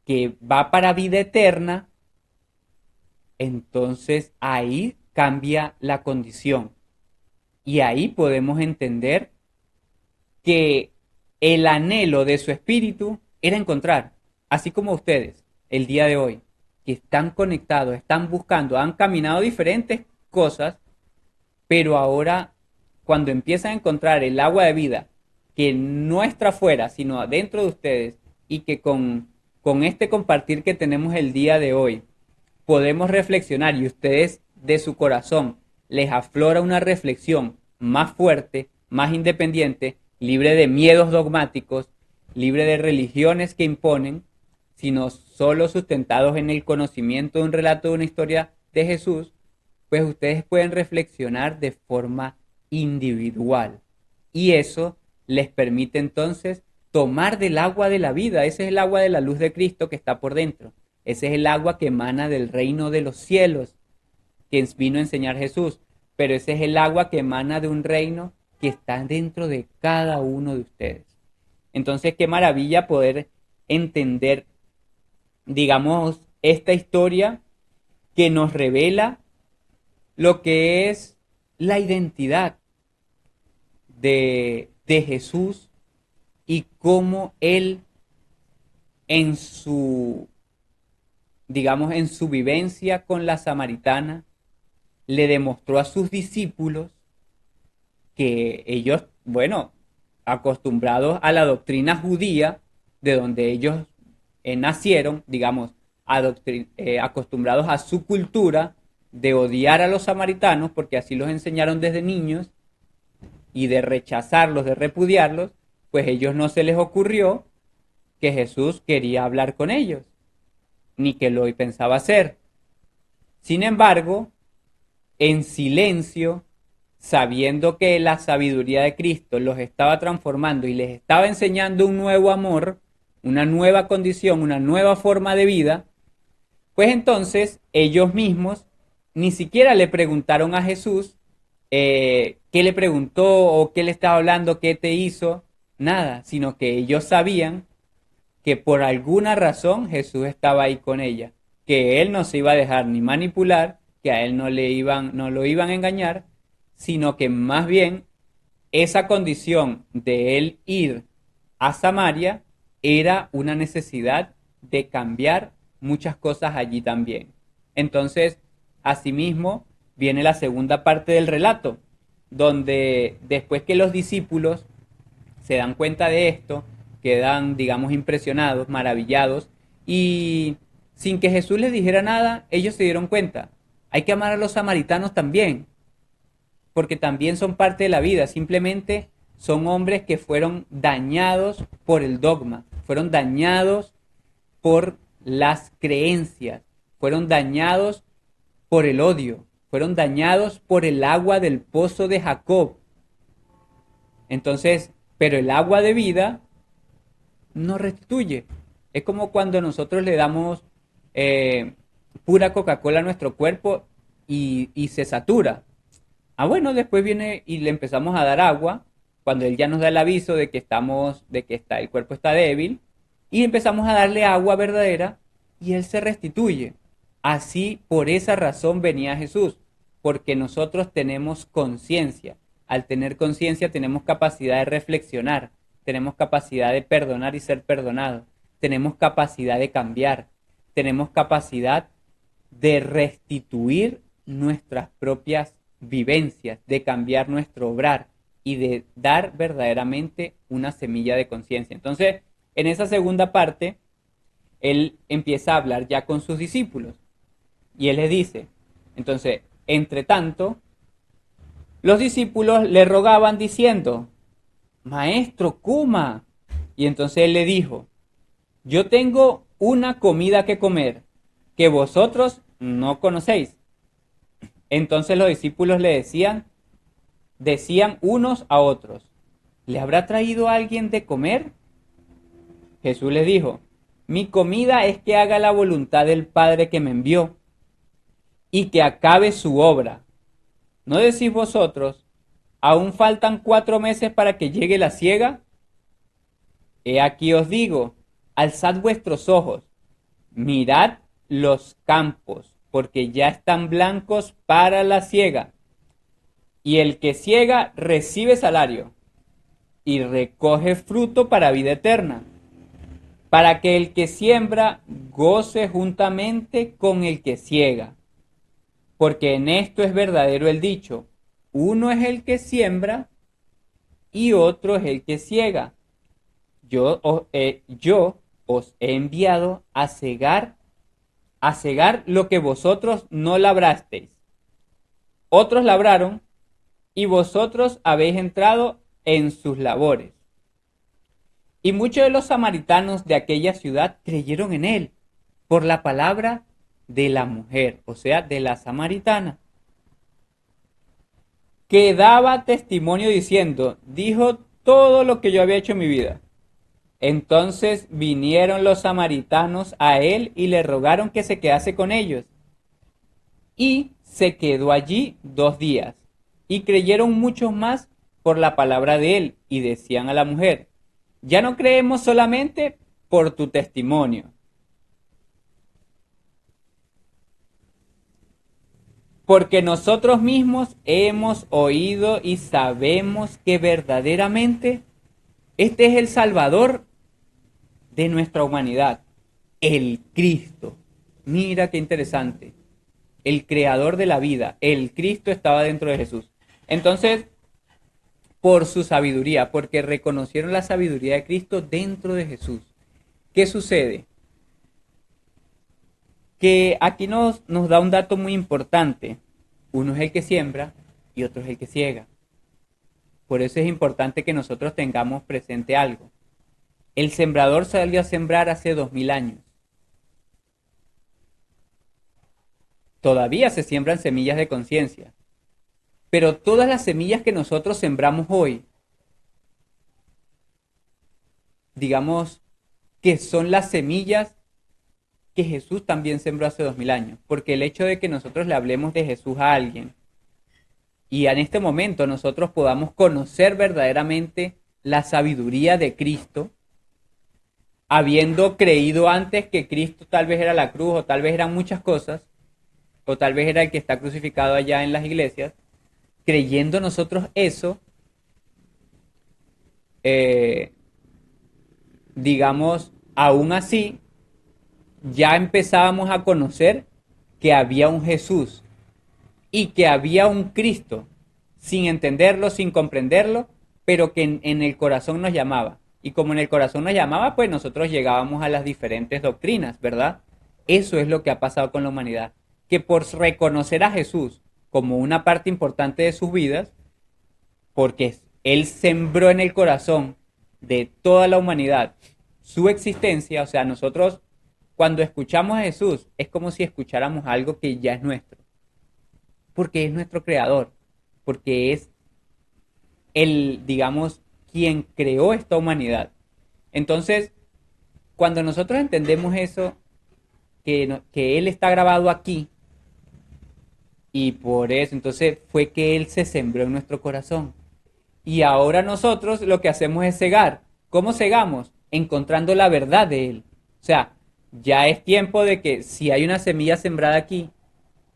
que va para vida eterna, entonces ahí cambia la condición. Y ahí podemos entender que el anhelo de su espíritu era encontrar, así como ustedes, el día de hoy, que están conectados, están buscando, han caminado diferentes cosas, pero ahora cuando empiezan a encontrar el agua de vida, que no está afuera, sino dentro de ustedes, y que con este compartir que tenemos el día de hoy, podemos reflexionar y ustedes de su corazón les aflora una reflexión más fuerte, más independiente, libre de miedos dogmáticos, libre de religiones que imponen, sino solo sustentados en el conocimiento de un relato de una historia de Jesús, pues ustedes pueden reflexionar de forma individual. Y eso les permite entonces tomar del agua de la vida. Ese es el agua de la luz de Cristo que está por dentro. Ese es el agua que emana del reino de los cielos, que vino a enseñar Jesús. Pero ese es el agua que emana de un reino que está dentro de cada uno de ustedes. Entonces, qué maravilla poder entender, digamos, esta historia que nos revela lo que es la identidad de Jesús y cómo Él en su, digamos, en su vivencia con la samaritana, le demostró a sus discípulos que ellos, bueno, acostumbrados a la doctrina judía, de donde ellos nacieron, digamos, acostumbrados a su cultura de odiar a los samaritanos, porque así los enseñaron desde niños, y de rechazarlos, de repudiarlos, pues a ellos no se les ocurrió que Jesús quería hablar con ellos, ni que lo pensaba hacer. Sin embargo, en silencio, sabiendo que la sabiduría de Cristo los estaba transformando y les estaba enseñando un nuevo amor, una nueva condición, una nueva forma de vida, pues entonces ellos mismos ni siquiera le preguntaron a Jesús qué le preguntó o qué le estaba hablando, qué te hizo, nada, sino que ellos sabían que por alguna razón Jesús estaba ahí con ella, que él no se iba a dejar ni manipular, que a él no lo iban a engañar, sino que más bien esa condición de él ir a Samaria era una necesidad de cambiar muchas cosas allí también. Entonces, asimismo, viene la segunda parte del relato, donde después que los discípulos se dan cuenta de esto, quedan, digamos, impresionados, maravillados, y sin que Jesús les dijera nada, ellos se dieron cuenta. Hay que amar a los samaritanos también, porque también son parte de la vida, simplemente son hombres que fueron dañados por el dogma, fueron dañados por las creencias, fueron dañados por el odio, fueron dañados por el agua del pozo de Jacob. Entonces, pero el agua de vida no restituye. Es como cuando nosotros le damos pura Coca-Cola a nuestro cuerpo y se satura. Ah, bueno, después viene y le empezamos a dar agua, cuando él ya nos da el aviso de que el cuerpo está débil, y empezamos a darle agua verdadera y él se restituye. Así, por esa razón venía Jesús, porque nosotros tenemos conciencia. Al tener conciencia tenemos capacidad de reflexionar, tenemos capacidad de perdonar y ser perdonados, tenemos capacidad de cambiar, tenemos capacidad de restituir nuestras propias vivencias, de cambiar nuestro obrar y de dar verdaderamente una semilla de conciencia. Entonces, en esa segunda parte, él empieza a hablar ya con sus discípulos y él les dice, entonces, entre tanto, los discípulos le rogaban diciendo, Maestro, coma. Y entonces él le dijo, yo tengo una comida que comer que vosotros no conocéis. Entonces los discípulos le decían unos a otros, ¿le habrá traído alguien de comer? Jesús les dijo, mi comida es que haga la voluntad del Padre que me envió y que acabe su obra. ¿No decís vosotros, aún faltan 4 meses para que llegue la siega? He aquí os digo, alzad vuestros ojos, mirad los campos, porque ya están blancos para la siega. Y el que siega recibe salario y recoge fruto para vida eterna, para que el que siembra goce juntamente con el que siega. Porque en esto es verdadero el dicho, uno es el que siembra y otro es el que siega. Yo os he enviado a cegar lo que vosotros no labrasteis. Otros labraron y vosotros habéis entrado en sus labores. Y muchos de los samaritanos de aquella ciudad creyeron en él por la palabra de la mujer, o sea, de la samaritana, que daba testimonio diciendo, dijo todo lo que yo había hecho en mi vida. Entonces vinieron los samaritanos a él y le rogaron que se quedase con ellos. Y se quedó allí 2 días. Y creyeron muchos más por la palabra de él. Y decían a la mujer, ya no creemos solamente por tu testimonio, porque nosotros mismos hemos oído y sabemos que verdaderamente este es el Salvador de nuestra humanidad, el Cristo. Mira qué interesante. El creador de la vida, el Cristo estaba dentro de Jesús. Entonces, por su sabiduría, porque reconocieron la sabiduría de Cristo dentro de Jesús. ¿Qué sucede? Que aquí nos da un dato muy importante. Uno es el que siembra y otro es el que ciega. Por eso es importante que nosotros tengamos presente algo. El sembrador salió a sembrar hace 2000 años. Todavía se siembran semillas de conciencia. Pero todas las semillas que nosotros sembramos hoy, digamos que son las semillas que Jesús también sembró hace 2000 años. Porque el hecho de que nosotros le hablemos de Jesús a alguien y en este momento nosotros podamos conocer verdaderamente la sabiduría de Cristo, habiendo creído antes que Cristo tal vez era la cruz o tal vez eran muchas cosas, o tal vez era el que está crucificado allá en las iglesias, creyendo nosotros eso, digamos, aún así, ya empezábamos a conocer que había un Jesús y que había un Cristo, sin entenderlo, sin comprenderlo, pero que en el corazón nos llamaba. Y como en el corazón nos llamaba, pues nosotros llegábamos a las diferentes doctrinas, ¿verdad? Eso es lo que ha pasado con la humanidad, que por reconocer a Jesús como una parte importante de sus vidas, porque Él sembró en el corazón de toda la humanidad su existencia, o sea, nosotros cuando escuchamos a Jesús es como si escucháramos algo que ya es nuestro, porque es nuestro creador, porque es el, digamos, quien creó esta humanidad. Entonces, cuando nosotros entendemos eso, que Él está grabado aquí, y por eso, entonces fue que Él se sembró en nuestro corazón. Y ahora nosotros lo que hacemos es cegar. ¿Cómo cegamos? Encontrando la verdad de Él. O sea, ya es tiempo de que si hay una semilla sembrada aquí,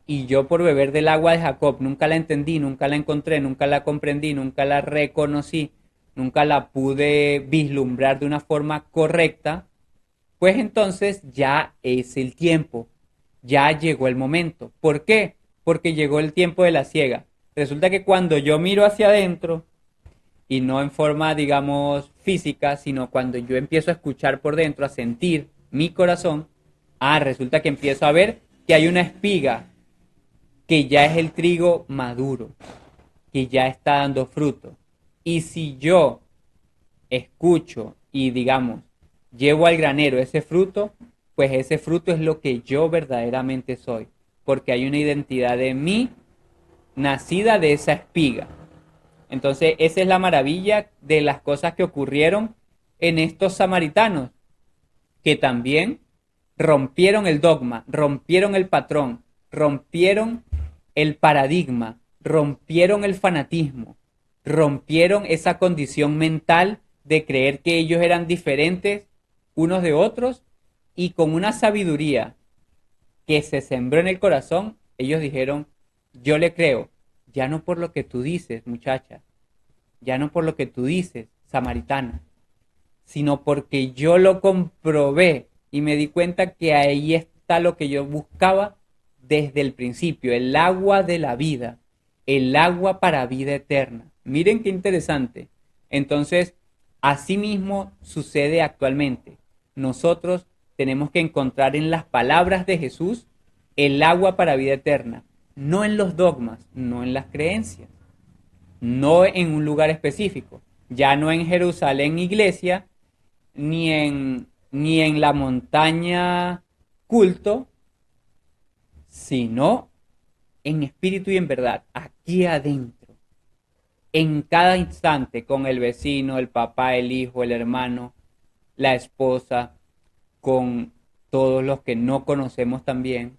y yo por beber del agua de Jacob nunca la entendí, nunca la encontré, nunca la comprendí, nunca la reconocí, nunca la pude vislumbrar de una forma correcta, pues entonces ya es el tiempo, ya llegó el momento. ¿Por qué? Porque llegó el tiempo de la siega. Resulta que cuando yo miro hacia adentro, y no en forma, digamos, física, sino cuando yo empiezo a escuchar por dentro, a sentir mi corazón, resulta que empiezo a ver que hay una espiga, que ya es el trigo maduro, que ya está dando fruto. Y si yo escucho y, digamos, llevo al granero ese fruto, pues ese fruto es lo que yo verdaderamente soy, porque hay una identidad de mí nacida de esa espiga. Entonces, esa es la maravilla de las cosas que ocurrieron en estos samaritanos, que también rompieron el dogma, rompieron el patrón, rompieron el paradigma, rompieron el fanatismo, rompieron esa condición mental de creer que ellos eran diferentes unos de otros, y con una sabiduría que se sembró en el corazón, ellos dijeron, yo le creo, ya no por lo que tú dices, muchacha, ya no por lo que tú dices, samaritana, sino porque yo lo comprobé y me di cuenta que ahí está lo que yo buscaba desde el principio, el agua de la vida, el agua para vida eterna. Miren qué interesante. Entonces, así mismo sucede actualmente. Nosotros tenemos que encontrar en las palabras de Jesús el agua para vida eterna, no en los dogmas, no en las creencias, no en un lugar específico, ya no en Jerusalén iglesia, ni en la montaña culto, sino en espíritu y en verdad, aquí adentro, en cada instante, con el vecino, el papá, el hijo, el hermano, la esposa, con todos los que no conocemos también,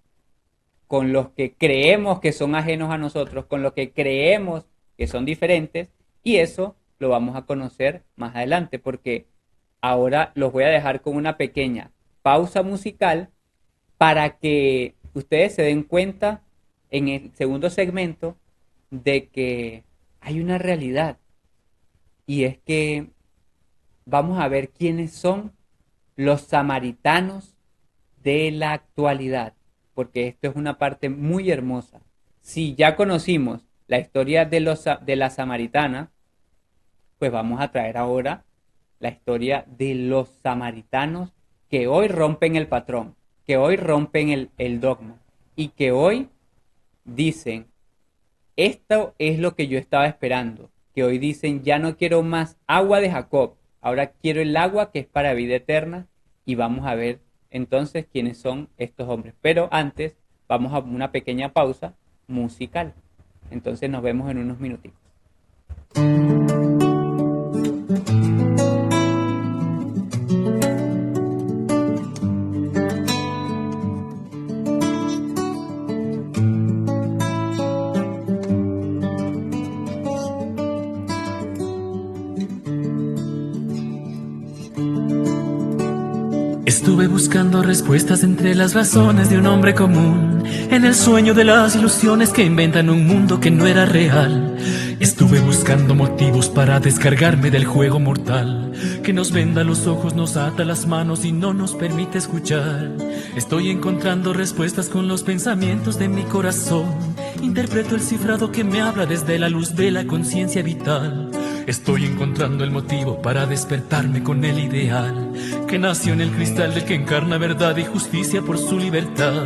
con los que creemos que son ajenos a nosotros, con los que creemos que son diferentes, y eso lo vamos a conocer más adelante, porque ahora los voy a dejar con una pequeña pausa musical para que ustedes se den cuenta en el segundo segmento de que hay una realidad, y es que vamos a ver quiénes son los samaritanos de la actualidad, porque esto es una parte muy hermosa. Si ya conocimos la historia de la samaritana, pues vamos a traer ahora la historia de los samaritanos que hoy rompen el patrón, que hoy rompen el dogma y que hoy dicen, esto es lo que yo estaba esperando, que hoy dicen, ya no quiero más agua de Jacob, ahora quiero el agua que es para vida eterna y vamos a ver entonces quiénes son estos hombres. Pero antes vamos a una pequeña pausa musical. Entonces nos vemos en unos minutitos. Estuve buscando respuestas entre las razones de un hombre común, en el sueño de las ilusiones que inventan un mundo que no era real. Estuve buscando motivos para descargarme del juego mortal, que nos venda los ojos, nos ata las manos y no nos permite escuchar. Estoy encontrando respuestas con los pensamientos de mi corazón. Interpreto el cifrado que me habla desde la luz de la conciencia vital. Estoy encontrando el motivo para despertarme con el ideal que nació en el cristal del que encarna verdad y justicia por su libertad.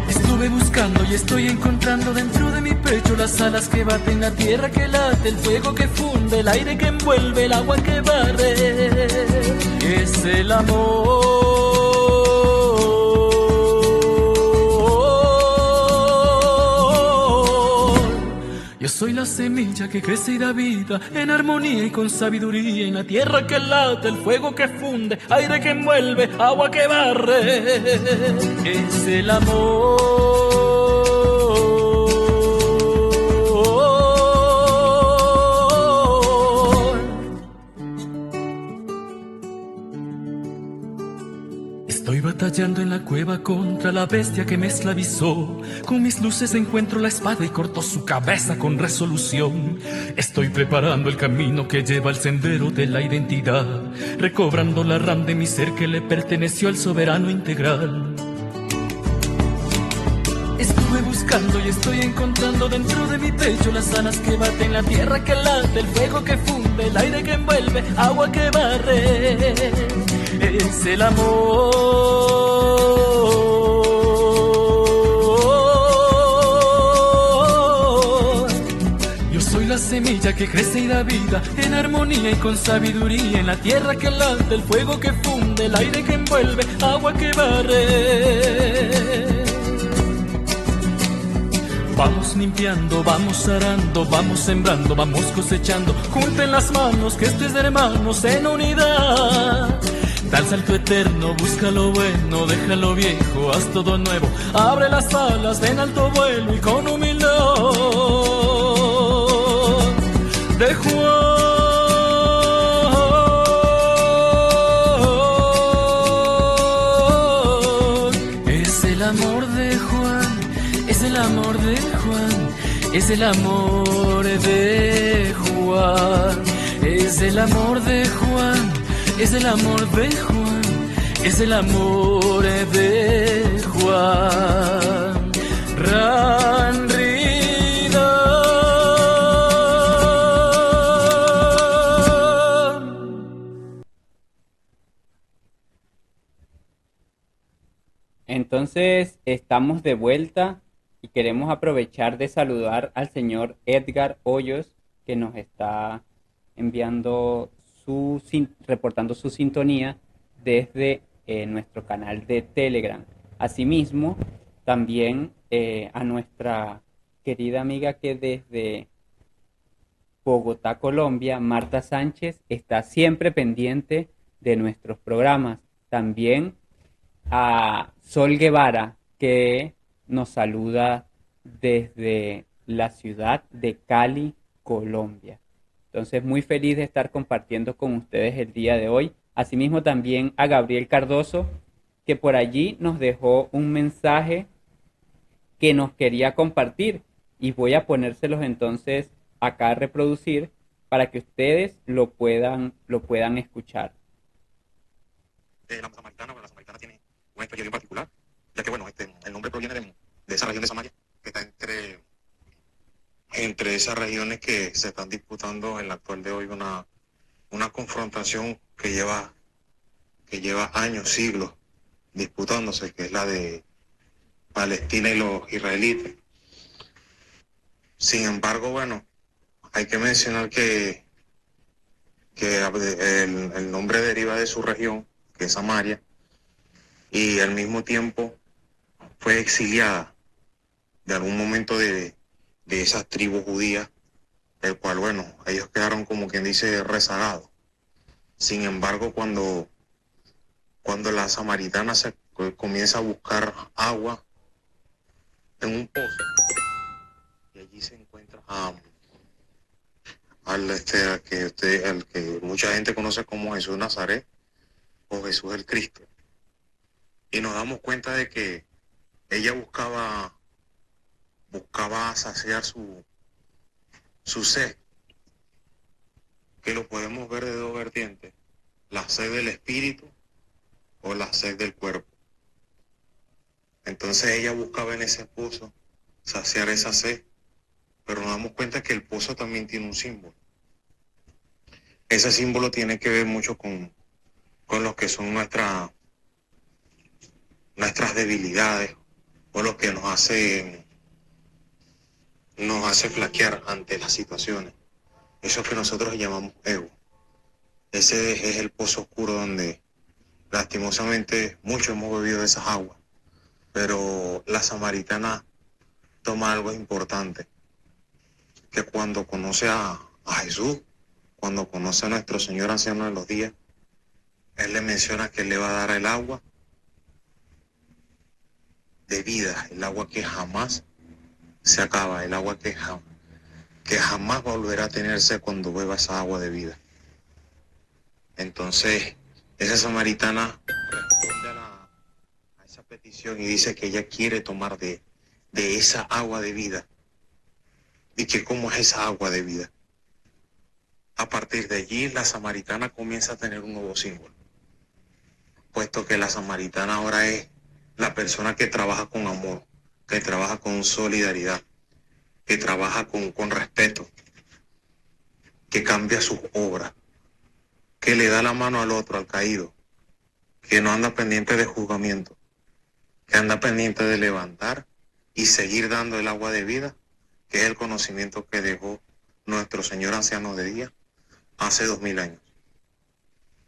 Estuve buscando y estoy encontrando dentro de mi pecho las alas que baten, la tierra que late, el fuego que funde, el aire que envuelve, el agua que barre. Es el amor. Yo soy la semilla que crece y da vida, en armonía y con sabiduría, en la tierra que late, el fuego que funde, aire que envuelve, agua que barre. Es el amor. Estoy batallando en la cueva contra la bestia que me esclavizó. Con mis luces encuentro la espada y corto su cabeza con resolución. Estoy preparando el camino que lleva al sendero de la identidad, recobrando la ram de mi ser que le perteneció al soberano integral. Estuve buscando y estoy encontrando dentro de mi pecho las alas que baten, la tierra que late, el fuego que funde, el aire que envuelve, agua que barre. Es el amor. Yo soy la semilla que crece y da vida, en armonía y con sabiduría, en la tierra que late, el fuego que funde, el aire que envuelve, agua que barre. Vamos limpiando, vamos arando, vamos sembrando, vamos cosechando. Junten las manos, que esto es de hermanos en unidad. Da el salto eterno, busca lo bueno, deja lo viejo, haz todo nuevo. Abre las alas, ven alto vuelo y con humildad. De Juan. Es el amor de Juan, es el amor de Juan, es el amor de Juan, es el amor de Juan. Es el amor de Juan, es el amor de Juan. Ranrida. Entonces estamos de vuelta y queremos aprovechar de saludar al señor Edgar Hoyos, que nos está enviando reportando su sintonía desde nuestro canal de Telegram. Asimismo, también a nuestra querida amiga que desde Bogotá, Colombia, Marta Sánchez, está siempre pendiente de nuestros programas. También a Sol Guevara, que nos saluda desde la ciudad de Cali, Colombia. Entonces, muy feliz de estar compartiendo con ustedes el día de hoy. Asimismo, también a Gabriel Cardoso, que por allí nos dejó un mensaje que nos quería compartir. Y voy a ponérselos entonces acá a reproducir para que ustedes lo puedan escuchar. La samaritana, bueno, la samaritana tiene una historia bien particular, ya que bueno, el nombre proviene de esa región de Samaria, que está entre entre esas regiones que se están disputando en la actual de hoy una confrontación que lleva años, siglos disputándose, que es la de Palestina y los israelitas. Sin embargo, bueno, hay que mencionar que el nombre deriva de su región, que es Samaria, y al mismo tiempo fue exiliada de algún momento de esas tribus judías, el cual, bueno, ellos quedaron como quien dice rezagados. Sin embargo, cuando la samaritana comienza a buscar agua en un pozo, y allí se encuentra al que mucha gente conoce como Jesús Nazaret o Jesús el Cristo. Y nos damos cuenta de que ella buscaba saciar su sed, que lo podemos ver de dos vertientes: la sed del espíritu o la sed del cuerpo. Entonces ella buscaba en ese pozo saciar esa sed, pero nos damos cuenta que el pozo también tiene un símbolo. Ese símbolo tiene que ver mucho con lo que son nuestras debilidades, o lo que nos hace flaquear ante las situaciones. Eso que nosotros llamamos ego. Ese es el pozo oscuro donde lastimosamente muchos hemos bebido de esas aguas. Pero la samaritana toma algo importante, que cuando conoce a Jesús, cuando conoce a nuestro Señor anciano de los días, Él le menciona que Él le va a dar el agua de vida, el agua que jamás se acaba, el agua que jamás volverá a tenerse cuando beba esa agua de vida. Entonces, esa samaritana responde a esa petición y dice que ella quiere tomar de esa agua de vida. ¿Y que cómo es esa agua de vida? A partir de allí, la samaritana comienza a tener un nuevo símbolo, puesto que la samaritana ahora es la persona que trabaja con amor, que trabaja con solidaridad, que trabaja con respeto, que cambia sus obras, que le da la mano al otro, al caído, que no anda pendiente de juzgamiento, que anda pendiente de levantar y seguir dando el agua de vida, que es el conocimiento que dejó nuestro Señor anciano de día hace 2000 años.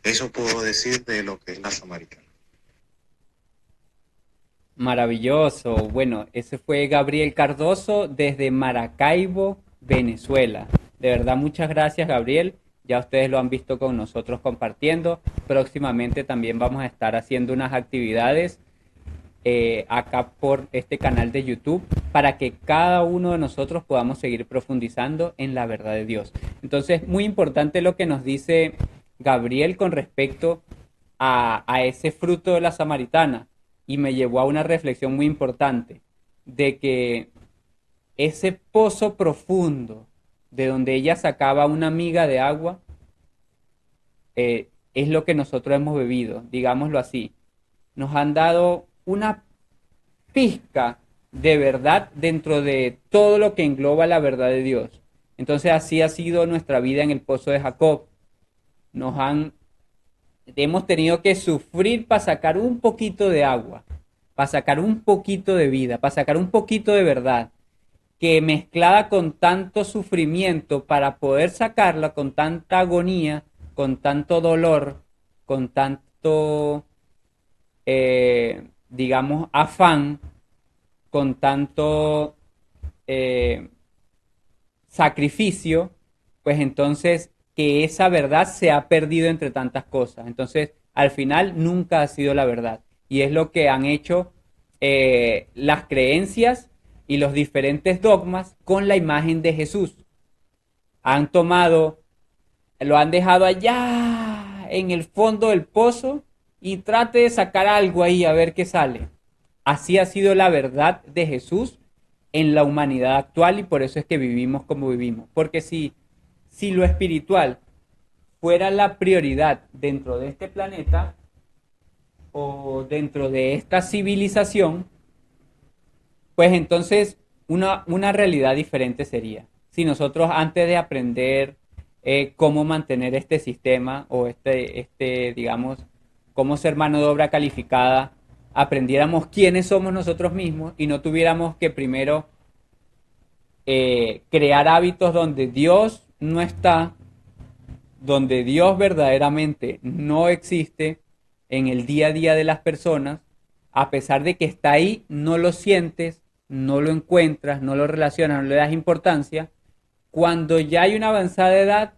Eso puedo decir de lo que es la samaritana. Maravilloso. Bueno, ese fue Gabriel Cardoso desde Maracaibo, Venezuela. De verdad, muchas gracias, Gabriel. Ya ustedes lo han visto con nosotros compartiendo. Próximamente también vamos a estar haciendo unas actividades acá por este canal de YouTube para que cada uno de nosotros podamos seguir profundizando en la verdad de Dios. Entonces, muy importante lo que nos dice Gabriel con respecto a ese fruto de la samaritana, y me llevó a una reflexión muy importante de que ese pozo profundo de donde ella sacaba una miga de agua es lo que nosotros hemos bebido, digámoslo así. Nos han dado una pizca de verdad dentro de todo lo que engloba la verdad de Dios. Entonces así ha sido nuestra vida en el pozo de Jacob. Hemos tenido que sufrir para sacar un poquito de agua, para sacar un poquito de vida, para sacar un poquito de verdad, que mezclada con tanto sufrimiento para poder sacarla, con tanta agonía, con tanto dolor, con tanto, digamos, afán, con tanto sacrificio, pues entonces que esa verdad se ha perdido entre tantas cosas. Entonces, al final nunca ha sido la verdad. Y es lo que han hecho las creencias y los diferentes dogmas con la imagen de Jesús. Han tomado, lo han dejado allá en el fondo del pozo y trate de sacar algo ahí a ver qué sale. Así ha sido la verdad de Jesús en la humanidad actual, y por eso es que vivimos como vivimos. Porque si lo espiritual fuera la prioridad dentro de este planeta o dentro de esta civilización, pues entonces una realidad diferente sería. si nosotros antes de aprender cómo mantener este sistema o digamos, cómo ser mano de obra calificada, aprendiéramos quiénes somos nosotros mismos y no tuviéramos que primero crear hábitos donde Dios no está, donde Dios verdaderamente no existe en el día a día de las personas, a pesar de que está ahí, no lo sientes, no lo encuentras, no lo relacionas, no le das importancia. Cuando ya hay una avanzada edad,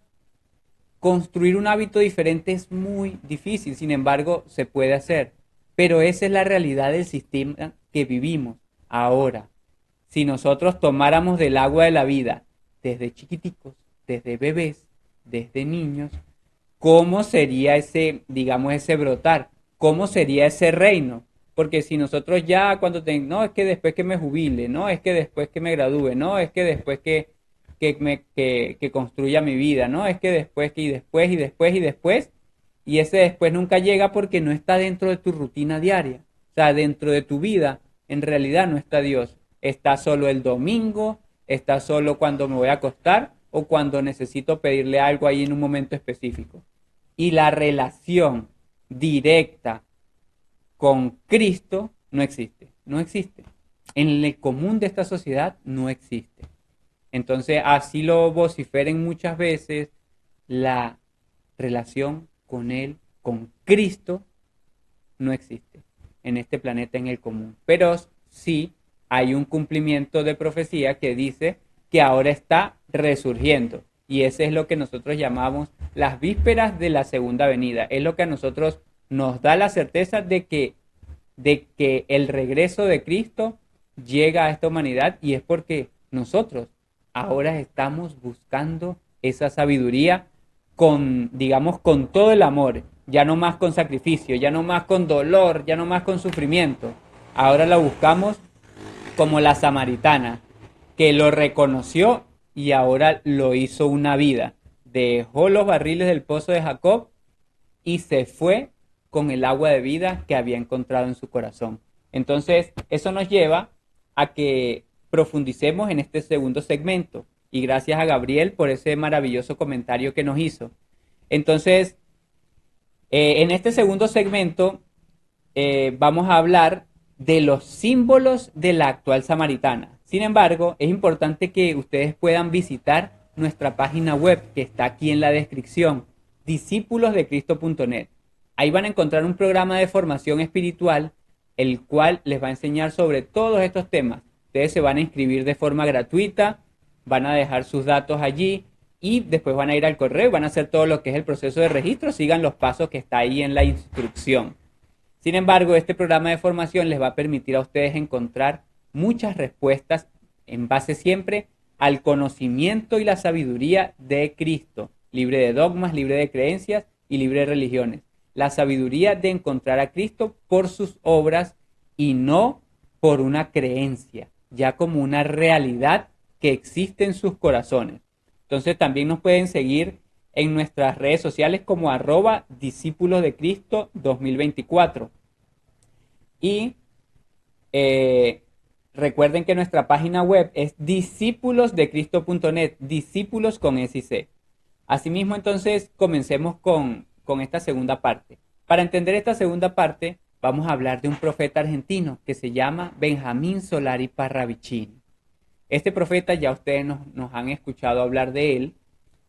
construir un hábito diferente es muy difícil, sin embargo, se puede hacer. Pero esa es la realidad del sistema que vivimos ahora. Si nosotros tomáramos del agua de la vida desde chiquiticos, desde bebés, desde niños, ¿cómo sería ese, digamos, ese brotar? ¿Cómo sería ese reino? Porque si nosotros ya no, es que después que me jubile, no, es que después que me gradúe, no, es que después que construya mi vida, no, es que después que y después y después y después, y ese después nunca llega porque no está dentro de tu rutina diaria. O sea, dentro de tu vida, en realidad no está Dios. Está solo el domingo, está solo cuando me voy a acostar o cuando necesito pedirle algo ahí en un momento específico. Y la relación directa con Cristo no existe, no existe. En el común de esta sociedad no existe. Entonces, así lo vociferen muchas veces, la relación con Él, con Cristo, no existe en este planeta en el común. Pero sí hay un cumplimiento de profecía que dice que ahora está resurgiendo. Y ese es lo que nosotros llamamos las vísperas de la segunda venida. Es lo que a nosotros nos da la certeza de que el regreso de Cristo llega a esta humanidad, y es porque nosotros ahora estamos buscando esa sabiduría con, digamos, con todo el amor, ya no más con sacrificio, ya no más con dolor, ya no más con sufrimiento. Ahora la buscamos como la samaritana, que lo reconoció y ahora lo hizo una vida. Dejó los barriles del pozo de Jacob y se fue con el agua de vida que había encontrado en su corazón. Entonces, eso nos lleva a que profundicemos en este segundo segmento. Y gracias a Gabriel por ese maravilloso comentario que nos hizo. Entonces, en este segundo segmento vamos a hablar de los símbolos de la actual samaritana. Sin embargo, es importante que ustedes puedan visitar nuestra página web que está aquí en la descripción, discípulosdecristo.net. Ahí van a encontrar un programa de formación espiritual, el cual les va a enseñar sobre todos estos temas. Ustedes se van a inscribir de forma gratuita, van a dejar sus datos allí y después van a ir al correo y van a hacer todo lo que es el proceso de registro. Sigan los pasos que está ahí en la instrucción. Sin embargo, este programa de formación les va a permitir a ustedes encontrar muchas respuestas en base siempre al conocimiento y la sabiduría de Cristo, libre de dogmas, libre de creencias y libre de religiones. La sabiduría de encontrar a Cristo por sus obras y no por una creencia, ya como una realidad que existe en sus corazones. Entonces también nos pueden seguir en nuestras redes sociales como @discípulos de Cristo 2024. Y recuerden que nuestra página web es discípulosdecristo.net, discípulos con S y C. Asimismo, entonces, comencemos con esta segunda parte. Para entender esta segunda parte, vamos a hablar de un profeta argentino que se llama Benjamín Solari Parravicini. Este profeta ya ustedes nos han escuchado hablar de él,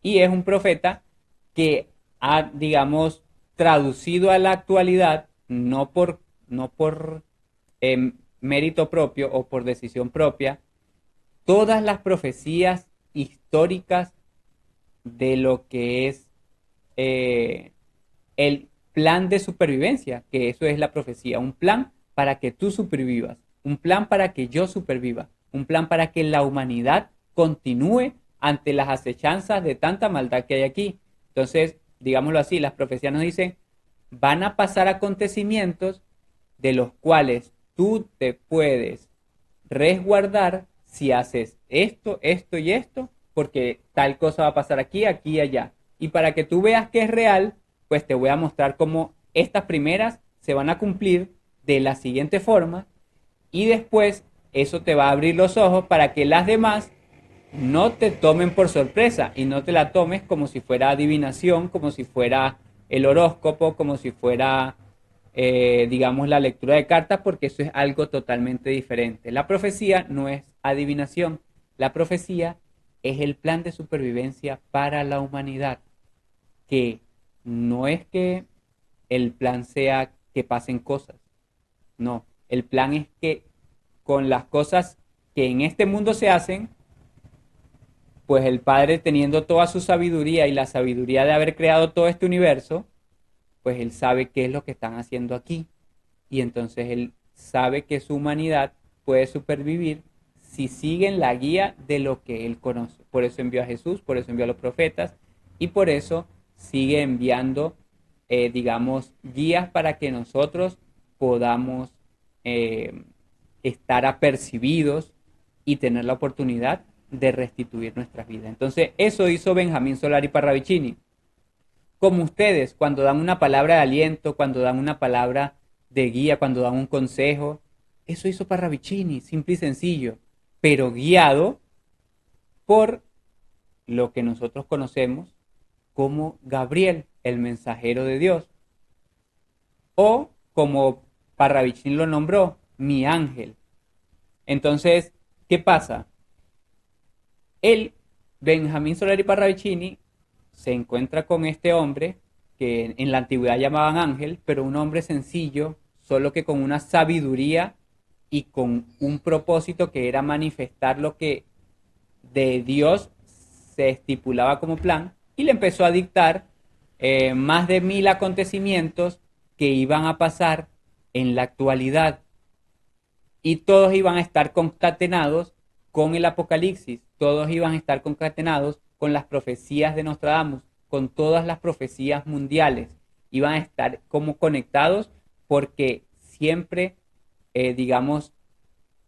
y es un profeta que ha, digamos, traducido a la actualidad, no por mérito propio o por decisión propia, todas las profecías históricas de lo que es el plan de supervivencia, que eso es la profecía, un plan para que tú supervivas, un plan para que yo superviva, un plan para que la humanidad continúe ante las acechanzas de tanta maldad que hay aquí. Entonces, digámoslo así, las profecías nos dicen, van a pasar acontecimientos de los cuales tú te puedes resguardar si haces esto, esto y esto, porque tal cosa va a pasar aquí, aquí y allá. Y para que tú veas que es real, pues te voy a mostrar cómo estas primeras se van a cumplir de la siguiente forma, y después eso te va a abrir los ojos para que las demás no te tomen por sorpresa y no te la tomes como si fuera adivinación, como si fuera el horóscopo, como si fuera, digamos, la lectura de cartas, porque eso es algo totalmente diferente. La profecía no es adivinación, la profecía es el plan de supervivencia para la humanidad, que no es que el plan sea que pasen cosas, no, el plan es que con las cosas que en este mundo se hacen, pues el Padre, teniendo toda su sabiduría y la sabiduría de haber creado todo este universo, pues él sabe qué es lo que están haciendo aquí. Y entonces él sabe que su humanidad puede supervivir si siguen la guía de lo que él conoce. Por eso envió a Jesús, por eso envió a los profetas y por eso sigue enviando, digamos, guías para que nosotros podamos eh, estar apercibidos y tener la oportunidad de restituir nuestras vidas. Entonces, eso hizo Benjamín Solari Parravicini. Como ustedes, cuando dan una palabra de aliento, cuando dan una palabra de guía, cuando dan un consejo, eso hizo Parravicini, simple y sencillo, pero guiado por lo que nosotros conocemos como Gabriel, el mensajero de Dios, o como Parravicini lo nombró, mi ángel. Entonces, ¿qué pasa? Él, Benjamín Solari Parravicini, se encuentra con este hombre que en la antigüedad llamaban ángel, pero un hombre sencillo, solo que con una sabiduría y con un propósito que era manifestar lo que de Dios se estipulaba como plan, y le empezó a dictar más de 1000 acontecimientos que iban a pasar en la actualidad, y todos iban a estar concatenados con el Apocalipsis, todos iban a estar concatenados con las profecías de Nostradamus, con todas las profecías mundiales, iban a estar como conectados porque siempre, digamos,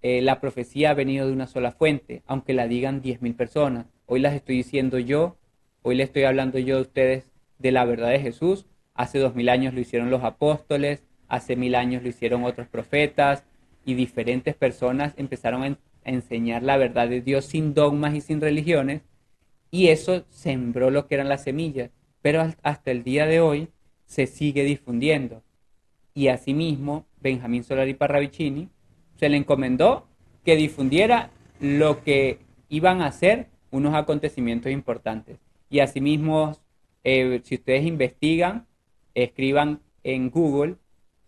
la profecía ha venido de una sola fuente, aunque la digan 10.000 personas. Hoy las estoy diciendo yo, hoy le estoy hablando yo a ustedes de la verdad de Jesús. Hace 2000 años lo hicieron los apóstoles, hace 1000 años lo hicieron otros profetas, y diferentes personas empezaron a enseñar la verdad de Dios sin dogmas y sin religiones, y eso sembró lo que eran las semillas, pero hasta el día de hoy se sigue difundiendo. Y asimismo, Benjamín Solari Parravicini se le encomendó que difundiera lo que iban a ser unos acontecimientos importantes. Y asimismo, si ustedes investigan, escriban en Google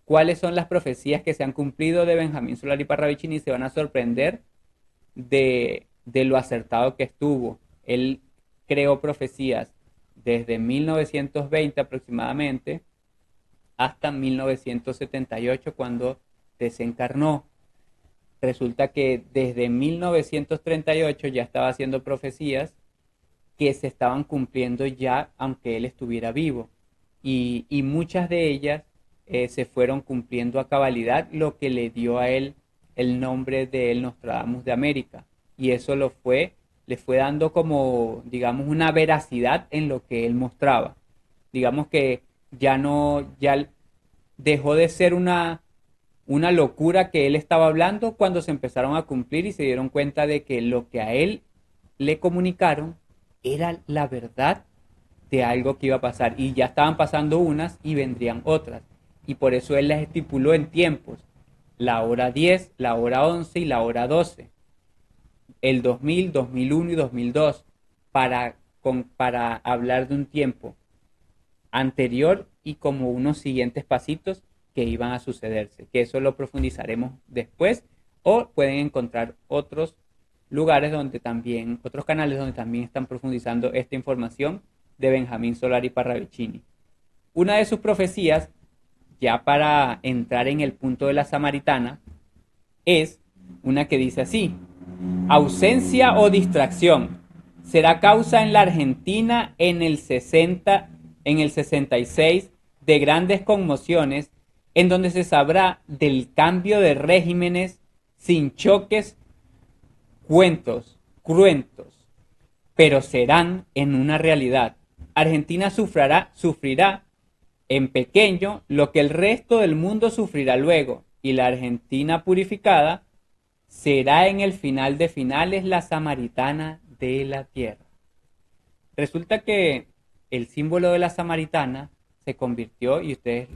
cuáles son las profecías que se han cumplido de Benjamín Solari Parravicini y se van a sorprender de lo acertado que estuvo. Él creó profecías desde 1920 aproximadamente hasta 1978 cuando desencarnó. Resulta que desde 1938 ya estaba haciendo profecías que se estaban cumpliendo ya aunque él estuviera vivo. Y muchas de ellas se fueron cumpliendo a cabalidad, lo que le dio a él el nombre de el Nostradamus de América. Y eso le fue dando como, digamos, una veracidad en lo que él mostraba. Digamos que ya dejó de ser una locura que él estaba hablando cuando se empezaron a cumplir y se dieron cuenta de que lo que a él le comunicaron era la verdad de algo que iba a pasar. Y ya estaban pasando unas y vendrían otras. Y por eso él las estipuló en tiempos. La hora 10, la hora 11 y la hora 12. El 2000, 2001 y 2002. Para hablar de un tiempo anterior y como unos siguientes pasitos que iban a sucederse. Que eso lo profundizaremos después. O pueden encontrar otros lugares donde también, otros canales donde también están profundizando esta información de Benjamín Solari Parravicini. Una de sus profecías, ya para entrar en el punto de la samaritana, es una que dice así: ausencia o distracción será causa en la Argentina en el 66 de grandes conmociones, en donde se sabrá del cambio de regímenes sin choques cruentos, pero serán en una realidad. Argentina sufrirá en pequeño lo que el resto del mundo sufrirá luego, y la Argentina purificada será en el final de finales la samaritana de la tierra. Resulta que el símbolo de la samaritana se convirtió, y ustedes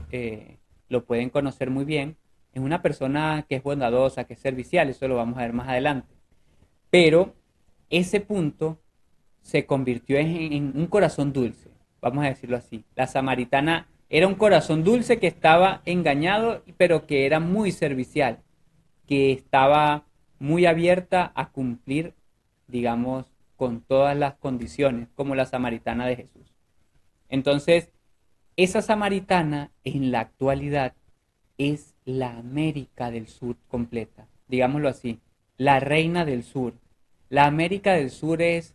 lo pueden conocer muy bien, en una persona que es bondadosa, que es servicial, eso lo vamos a ver más adelante. Pero ese punto se convirtió en un corazón dulce, vamos a decirlo así. La samaritana era un corazón dulce que estaba engañado, pero que era muy servicial, que estaba muy abierta a cumplir, digamos, con todas las condiciones, como la samaritana de Jesús. Entonces, esa samaritana en la actualidad es la América del Sur completa, digámoslo así, la reina del sur. La América del Sur es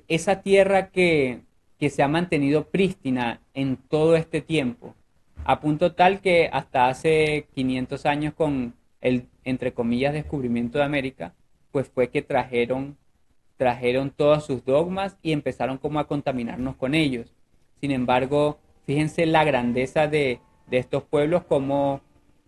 esa tierra que se ha mantenido prístina en todo este tiempo, a punto tal que hasta hace 500 años con el, entre comillas, descubrimiento de América, pues fue que trajeron todos sus dogmas y empezaron como a contaminarnos con ellos. Sin embargo, fíjense la grandeza de estos pueblos, como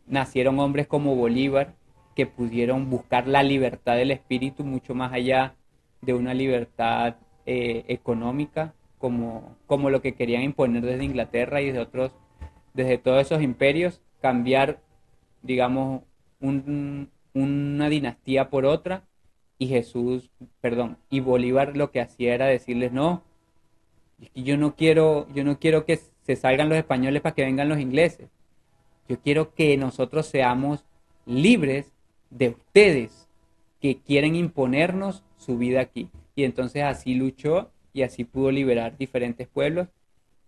nacieron hombres como Bolívar, que pudieron buscar la libertad del espíritu mucho más allá de una libertad económica, como lo que querían imponer desde Inglaterra y desde todos esos imperios, cambiar, digamos, una dinastía por otra, y Bolívar lo que hacía era decirles, no, es que yo no quiero que se salgan los españoles para que vengan los ingleses. Yo quiero que nosotros seamos libres de ustedes que quieren imponernos su vida aquí. Y entonces así luchó y así pudo liberar diferentes pueblos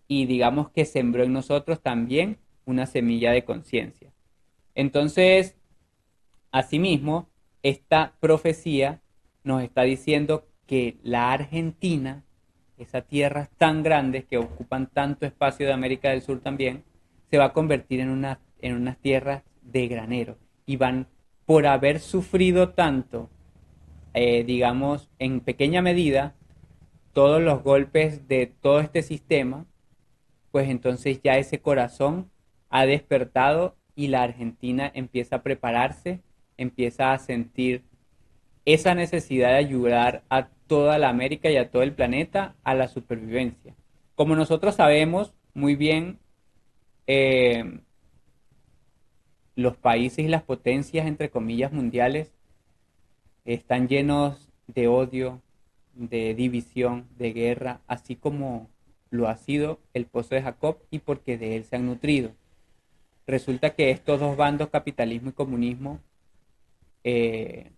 y digamos que sembró en nosotros también una semilla de conciencia. Entonces, asimismo, esta profecía nos está diciendo que la Argentina, esas tierras tan grandes que ocupan tanto espacio de América del Sur también, se va a convertir en unas tierras de granero. Y van, por haber sufrido tanto, digamos, en pequeña medida, todos los golpes de todo este sistema, pues entonces ya ese corazón ha despertado y la Argentina empieza a prepararse, empieza a sentir esa necesidad de ayudar a toda la América y a todo el planeta a la supervivencia. Como nosotros sabemos muy bien, eh, los países y las potencias, entre comillas, mundiales, están llenos de odio, de división, de guerra, así como lo ha sido el pozo de Jacob y porque de él se han nutrido. Resulta que estos dos bandos, capitalismo y comunismo, eh,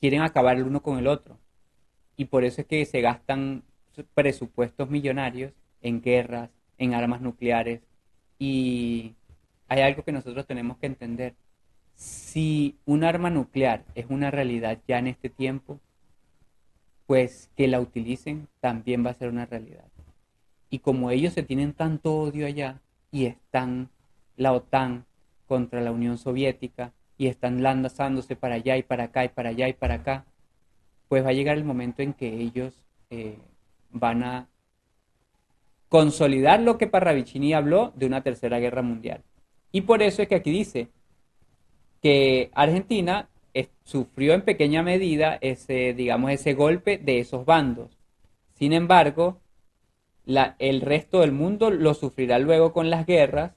quieren acabar el uno con el otro. Y por eso es que se gastan presupuestos millonarios en guerras, en armas nucleares. Y hay algo que nosotros tenemos que entender. Si un arma nuclear es una realidad ya en este tiempo, pues que la utilicen también va a ser una realidad. Y como ellos se tienen tanto odio allá y están la OTAN contra la Unión Soviética y están lanzándose para allá y para acá y para allá y para acá, pues va a llegar el momento en que ellos van a consolidar lo que Parravicini habló de una tercera guerra mundial. Y por eso es que aquí dice que Argentina sufrió en pequeña medida ese, digamos, ese golpe de esos bandos. Sin embargo, el resto del mundo lo sufrirá luego con las guerras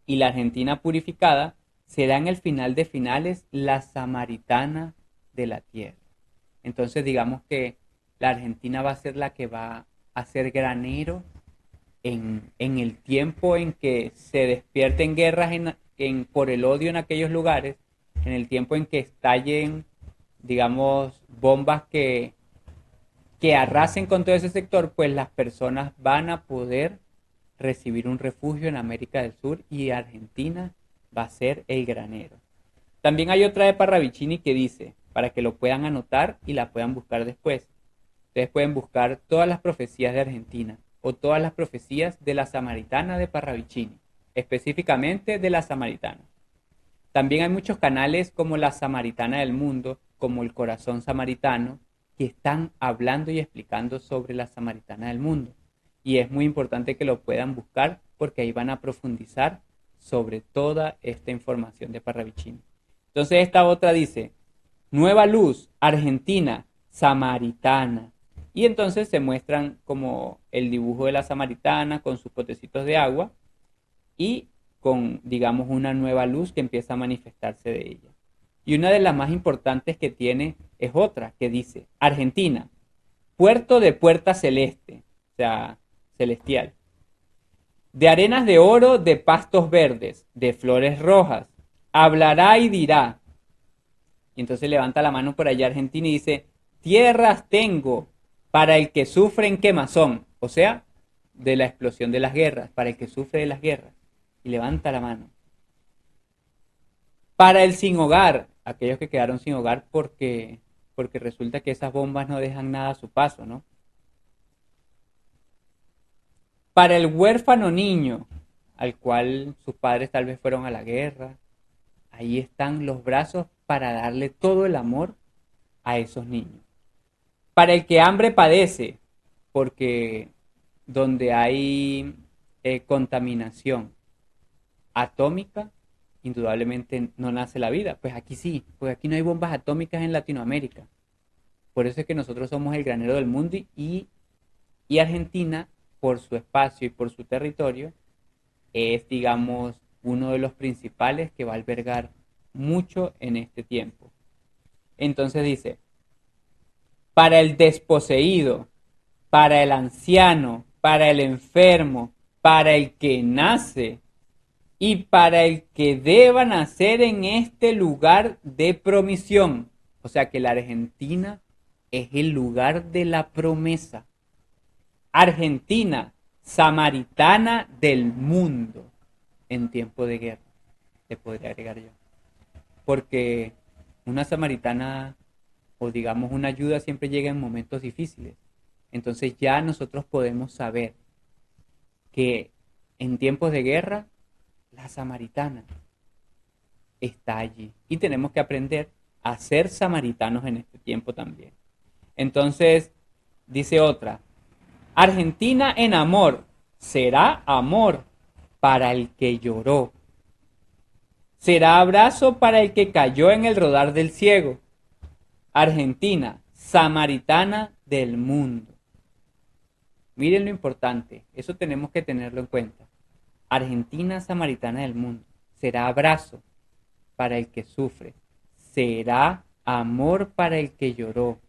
y la Argentina purificada será en el final de finales la samaritana de la tierra. Entonces digamos que la Argentina va a ser la que va a ser granero en el tiempo en que se despierten guerras por el odio en aquellos lugares, en el tiempo en que estallen, digamos, bombas que arrasen con todo ese sector, pues las personas van a poder recibir un refugio en América del Sur y Argentina va a ser el granero. También hay otra de Parravicini que dice, para que lo puedan anotar y la puedan buscar después. Ustedes pueden buscar todas las profecías de Argentina o todas las profecías de la Samaritana de Parravicini, específicamente de la Samaritana. También hay muchos canales como la Samaritana del Mundo, como el Corazón Samaritano, que están hablando y explicando sobre la Samaritana del Mundo. Y es muy importante que lo puedan buscar porque ahí van a profundizar sobre toda esta información de Parravicini. Entonces esta otra dice, Nueva Luz, Argentina, Samaritana. Y entonces se muestran como el dibujo de la samaritana con sus potecitos de agua y con, digamos, una nueva luz que empieza a manifestarse de ella. Y una de las más importantes que tiene es otra que dice, Argentina, puerto de puerta celeste, o sea, celestial, de arenas de oro, de pastos verdes, de flores rojas, hablará y dirá. Y entonces levanta la mano por allá Argentina y dice, tierras tengo para el que sufre en quemazón, o sea, de la explosión de las guerras, para el que sufre de las guerras. Y levanta la mano. Para el sin hogar, aquellos que quedaron sin hogar porque resulta que esas bombas no dejan nada a su paso, ¿no? Para el huérfano niño, al cual sus padres tal vez fueron a la guerra, ahí están los brazos para darle todo el amor a esos niños. Para el que hambre padece, porque donde hay contaminación atómica, indudablemente no nace la vida. Pues aquí sí, porque aquí no hay bombas atómicas en Latinoamérica. Por eso es que nosotros somos el granero del mundo y Argentina, por su espacio y por su territorio, es, digamos, uno de los principales que va a albergar mucho en este tiempo. Entonces dice, para el desposeído, para el anciano, para el enfermo, para el que nace y para el que deba nacer en este lugar de promisión. O sea que la Argentina es el lugar de la promesa. Argentina, samaritana del mundo en tiempo de guerra, le podría agregar yo. Porque una samaritana o digamos una ayuda siempre llega en momentos difíciles. Entonces ya nosotros podemos saber que en tiempos de guerra la samaritana está allí y tenemos que aprender a ser samaritanos en este tiempo también. Entonces dice otra, Argentina en amor será amor para el que lloró. Será abrazo para el que cayó en el rodar del ciego. Argentina, samaritana del mundo. Miren lo importante, eso tenemos que tenerlo en cuenta. Argentina, samaritana del mundo. Será abrazo para el que sufre. Será amor para el que lloró.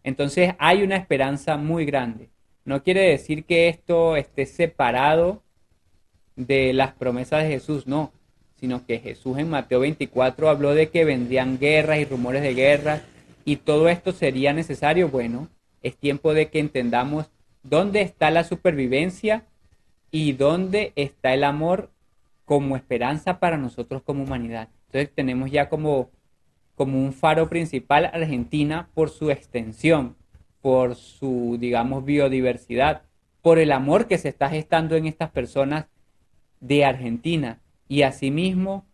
Entonces hay una esperanza muy grande. No quiere decir que esto esté separado de las promesas de Jesús, no, sino que Jesús en Mateo 24 habló de que vendrían guerras y rumores de guerras y todo esto sería necesario. Bueno, es tiempo de que entendamos dónde está la supervivencia y dónde está el amor como esperanza para nosotros como humanidad. Entonces tenemos ya como un faro principal Argentina por su extensión, por su, digamos, biodiversidad, por el amor que se está gestando en estas personas de Argentina y asimismo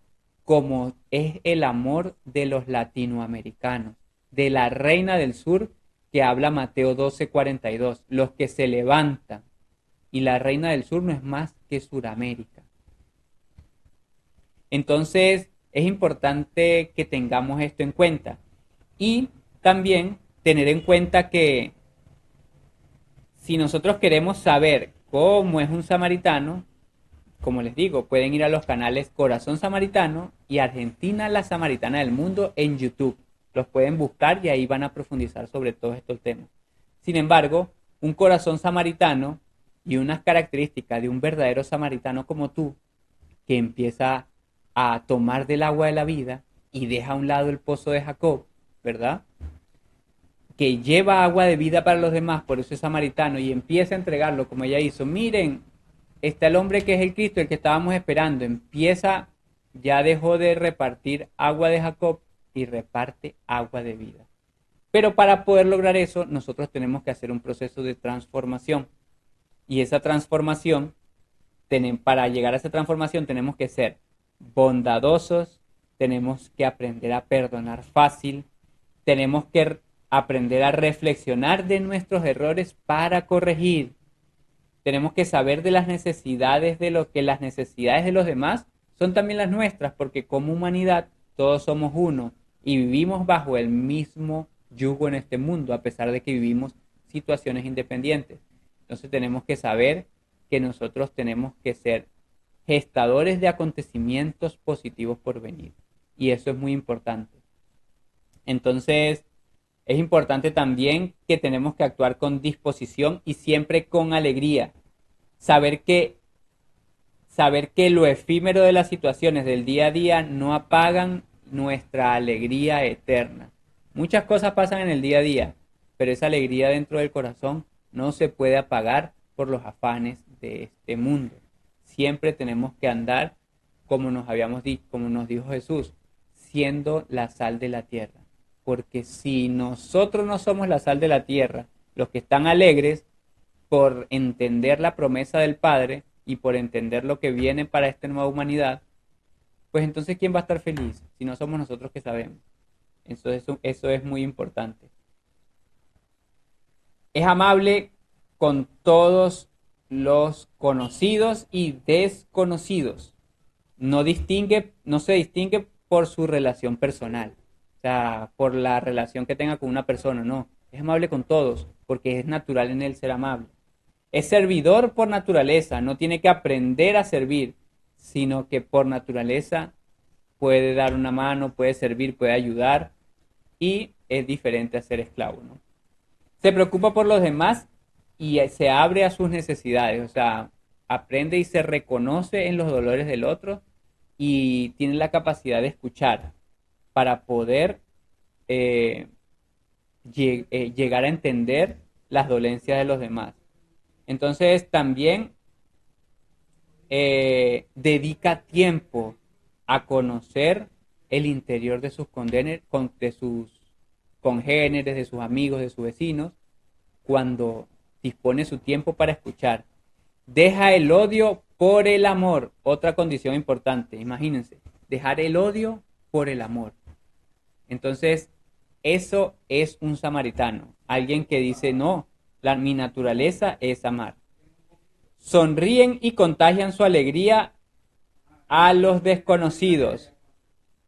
como es el amor de los latinoamericanos, de la reina del sur que habla Mateo 12:42, los que se levantan. Y la reina del sur no es más que Suramérica. Entonces es importante que tengamos esto en cuenta y también tener en cuenta que si nosotros queremos saber cómo es un samaritano, como les digo, pueden ir a los canales Corazón Samaritano y Argentina la Samaritana del Mundo en YouTube. Los pueden buscar y ahí van a profundizar sobre todos estos temas. Sin embargo, un corazón samaritano y unas características de un verdadero samaritano como tú, que empieza a tomar del agua de la vida y deja a un lado el pozo de Jacob, ¿verdad? Que lleva agua de vida para los demás, por eso es samaritano, y empieza a entregarlo como ella hizo. Miren, está el hombre que es el Cristo, el que estábamos esperando. Empieza, ya dejó de repartir agua de Jacob y reparte agua de vida. Pero para poder lograr eso, nosotros tenemos que hacer un proceso de transformación. Y esa transformación, para llegar a esa transformación tenemos que ser bondadosos, tenemos que aprender a perdonar fácil, tenemos que aprender a reflexionar de nuestros errores para corregir. Tenemos que saber de las necesidades de lo que las necesidades de los demás son también las nuestras, porque como humanidad todos somos uno y vivimos bajo el mismo yugo en este mundo, a pesar de que vivimos situaciones independientes. Entonces tenemos que saber que nosotros tenemos que ser gestadores de acontecimientos positivos por venir. Y eso es muy importante. Entonces, es importante también que tenemos que actuar con disposición y siempre con alegría. Saber que, saber que lo efímero de las situaciones del día a día no apagan nuestra alegría eterna. Muchas cosas pasan en el día a día, pero esa alegría dentro del corazón no se puede apagar por los afanes de este mundo. Siempre tenemos que andar como como nos dijo Jesús, siendo la sal de la tierra. Porque si nosotros no somos la sal de la tierra, los que están alegres por entender la promesa del Padre y por entender lo que viene para esta nueva humanidad, pues entonces ¿quién va a estar feliz si no somos nosotros que sabemos? Eso es muy importante. Es amable con todos los conocidos y desconocidos. No se distingue por su relación personal, o sea, por la relación que tenga con una persona, no. Es amable con todos, porque es natural en él ser amable. Es servidor por naturaleza, no tiene que aprender a servir, sino que por naturaleza puede dar una mano, puede servir, puede ayudar, y es diferente a ser esclavo, ¿no? Se preocupa por los demás y se abre a sus necesidades, o sea, aprende y se reconoce en los dolores del otro y tiene la capacidad de escuchar para poder eh, llegar a entender las dolencias de los demás. Entonces también dedica tiempo a conocer el interior de de sus congéneres, de sus amigos, de sus vecinos, cuando dispone su tiempo para escuchar. Deja el odio por el amor, otra condición importante, imagínense, dejar el odio por el amor. Entonces, eso es un samaritano, alguien que dice, no, mi naturaleza es amar. Sonríen y contagian su alegría a los desconocidos.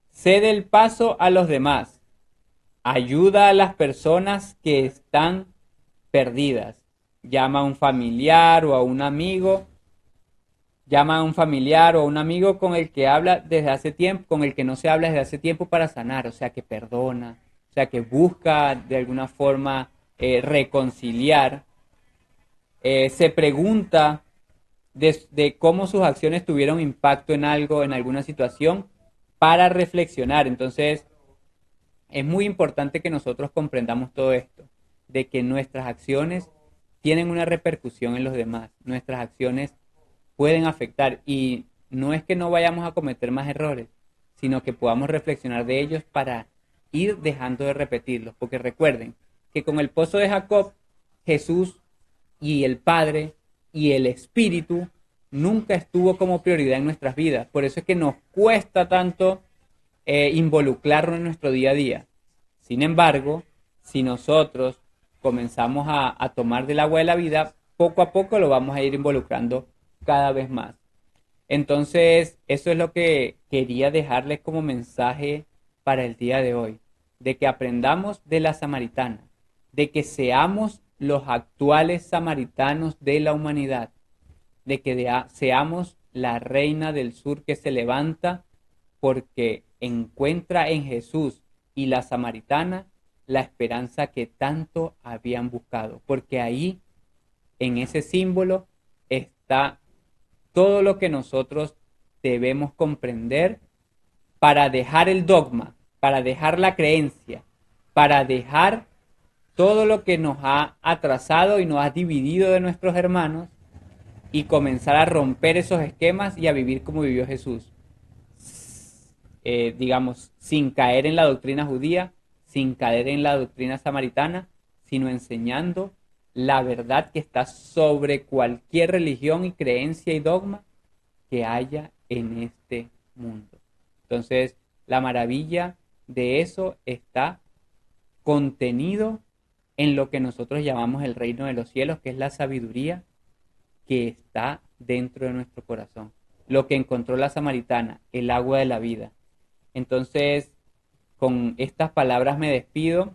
Cede el paso a los demás. Ayuda a las personas que están perdidas. Llama a un familiar o a un amigo. Llama a un familiar o a un amigo con el que habla desde hace tiempo, con el que no se habla desde hace tiempo para sanar, o sea, que perdona, o sea, que busca de alguna forma reconciliar. Se pregunta de cómo sus acciones tuvieron impacto en algo, en alguna situación, para reflexionar. Entonces, es muy importante que nosotros comprendamos todo esto, de que nuestras acciones tienen una repercusión en los demás, nuestras acciones pueden afectar y no es que no vayamos a cometer más errores, sino que podamos reflexionar de ellos para ir dejando de repetirlos, porque recuerden que con el pozo de Jacob, Jesús y el Padre y el Espíritu nunca estuvo como prioridad en nuestras vidas. Por eso es que nos cuesta tanto involucrarnos en nuestro día a día. Sin embargo, si nosotros comenzamos a tomar del agua de la vida, poco a poco lo vamos a ir involucrando cada vez más. Entonces, eso es lo que quería dejarles como mensaje para el día de hoy, de que aprendamos de la samaritana, de que seamos los actuales samaritanos de la humanidad, de que seamos la reina del sur que se levanta porque encuentra en Jesús y la samaritana la esperanza que tanto habían buscado, porque ahí, en ese símbolo, está todo lo que nosotros debemos comprender para dejar el dogma, para dejar la creencia, para dejar todo lo que nos ha atrasado y nos ha dividido de nuestros hermanos y comenzar a romper esos esquemas y a vivir como vivió Jesús. Digamos, sin caer en la doctrina judía, sin caer en la doctrina samaritana, sino enseñando la verdad que está sobre cualquier religión y creencia y dogma que haya en este mundo. Entonces, la maravilla de eso está contenido en lo que nosotros llamamos el reino de los cielos, que es la sabiduría que está dentro de nuestro corazón. Lo que encontró la samaritana, el agua de la vida. Entonces, Con estas palabras me despido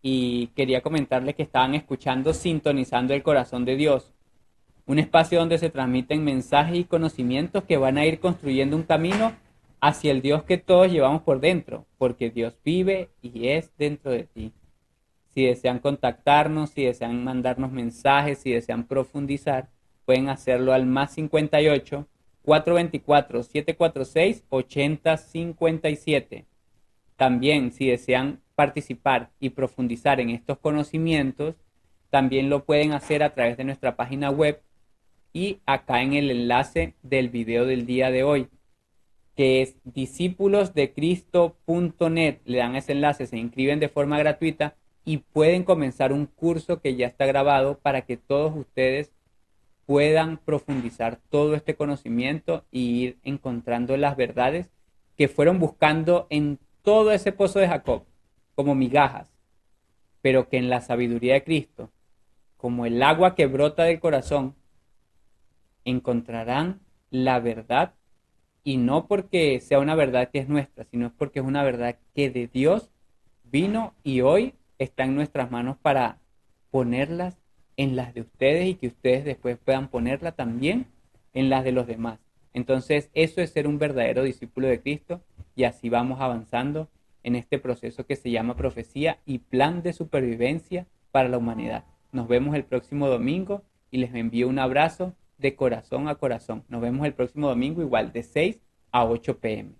y quería comentarles que estaban escuchando Sintonizando el Corazón de Dios, un espacio donde se transmiten mensajes y conocimientos que van a ir construyendo un camino hacia el Dios que todos llevamos por dentro, porque Dios vive y es dentro de ti. Si desean contactarnos, si desean mandarnos mensajes, si desean profundizar, pueden hacerlo al más 58 424 746 8057. También, si desean participar y profundizar en estos conocimientos, también lo pueden hacer a través de nuestra página web y acá en el enlace del video del día de hoy, que es discípulosdecristo.net. Le dan ese enlace, se inscriben de forma gratuita y pueden comenzar un curso que ya está grabado para que todos ustedes puedan profundizar todo este conocimiento y ir encontrando las verdades que fueron buscando en todo ese pozo de Jacob, como migajas, pero que en la sabiduría de Cristo, como el agua que brota del corazón, encontrarán la verdad, y no porque sea una verdad que es nuestra, sino porque es una verdad que de Dios vino y hoy está en nuestras manos para ponerlas en las de ustedes y que ustedes después puedan ponerla también en las de los demás. Entonces, eso es ser un verdadero discípulo de Cristo y así vamos avanzando en este proceso que se llama profecía y plan de supervivencia para la humanidad. Nos vemos el próximo domingo y les envío un abrazo de corazón a corazón. Nos vemos el próximo domingo igual de 6 a 8 p.m.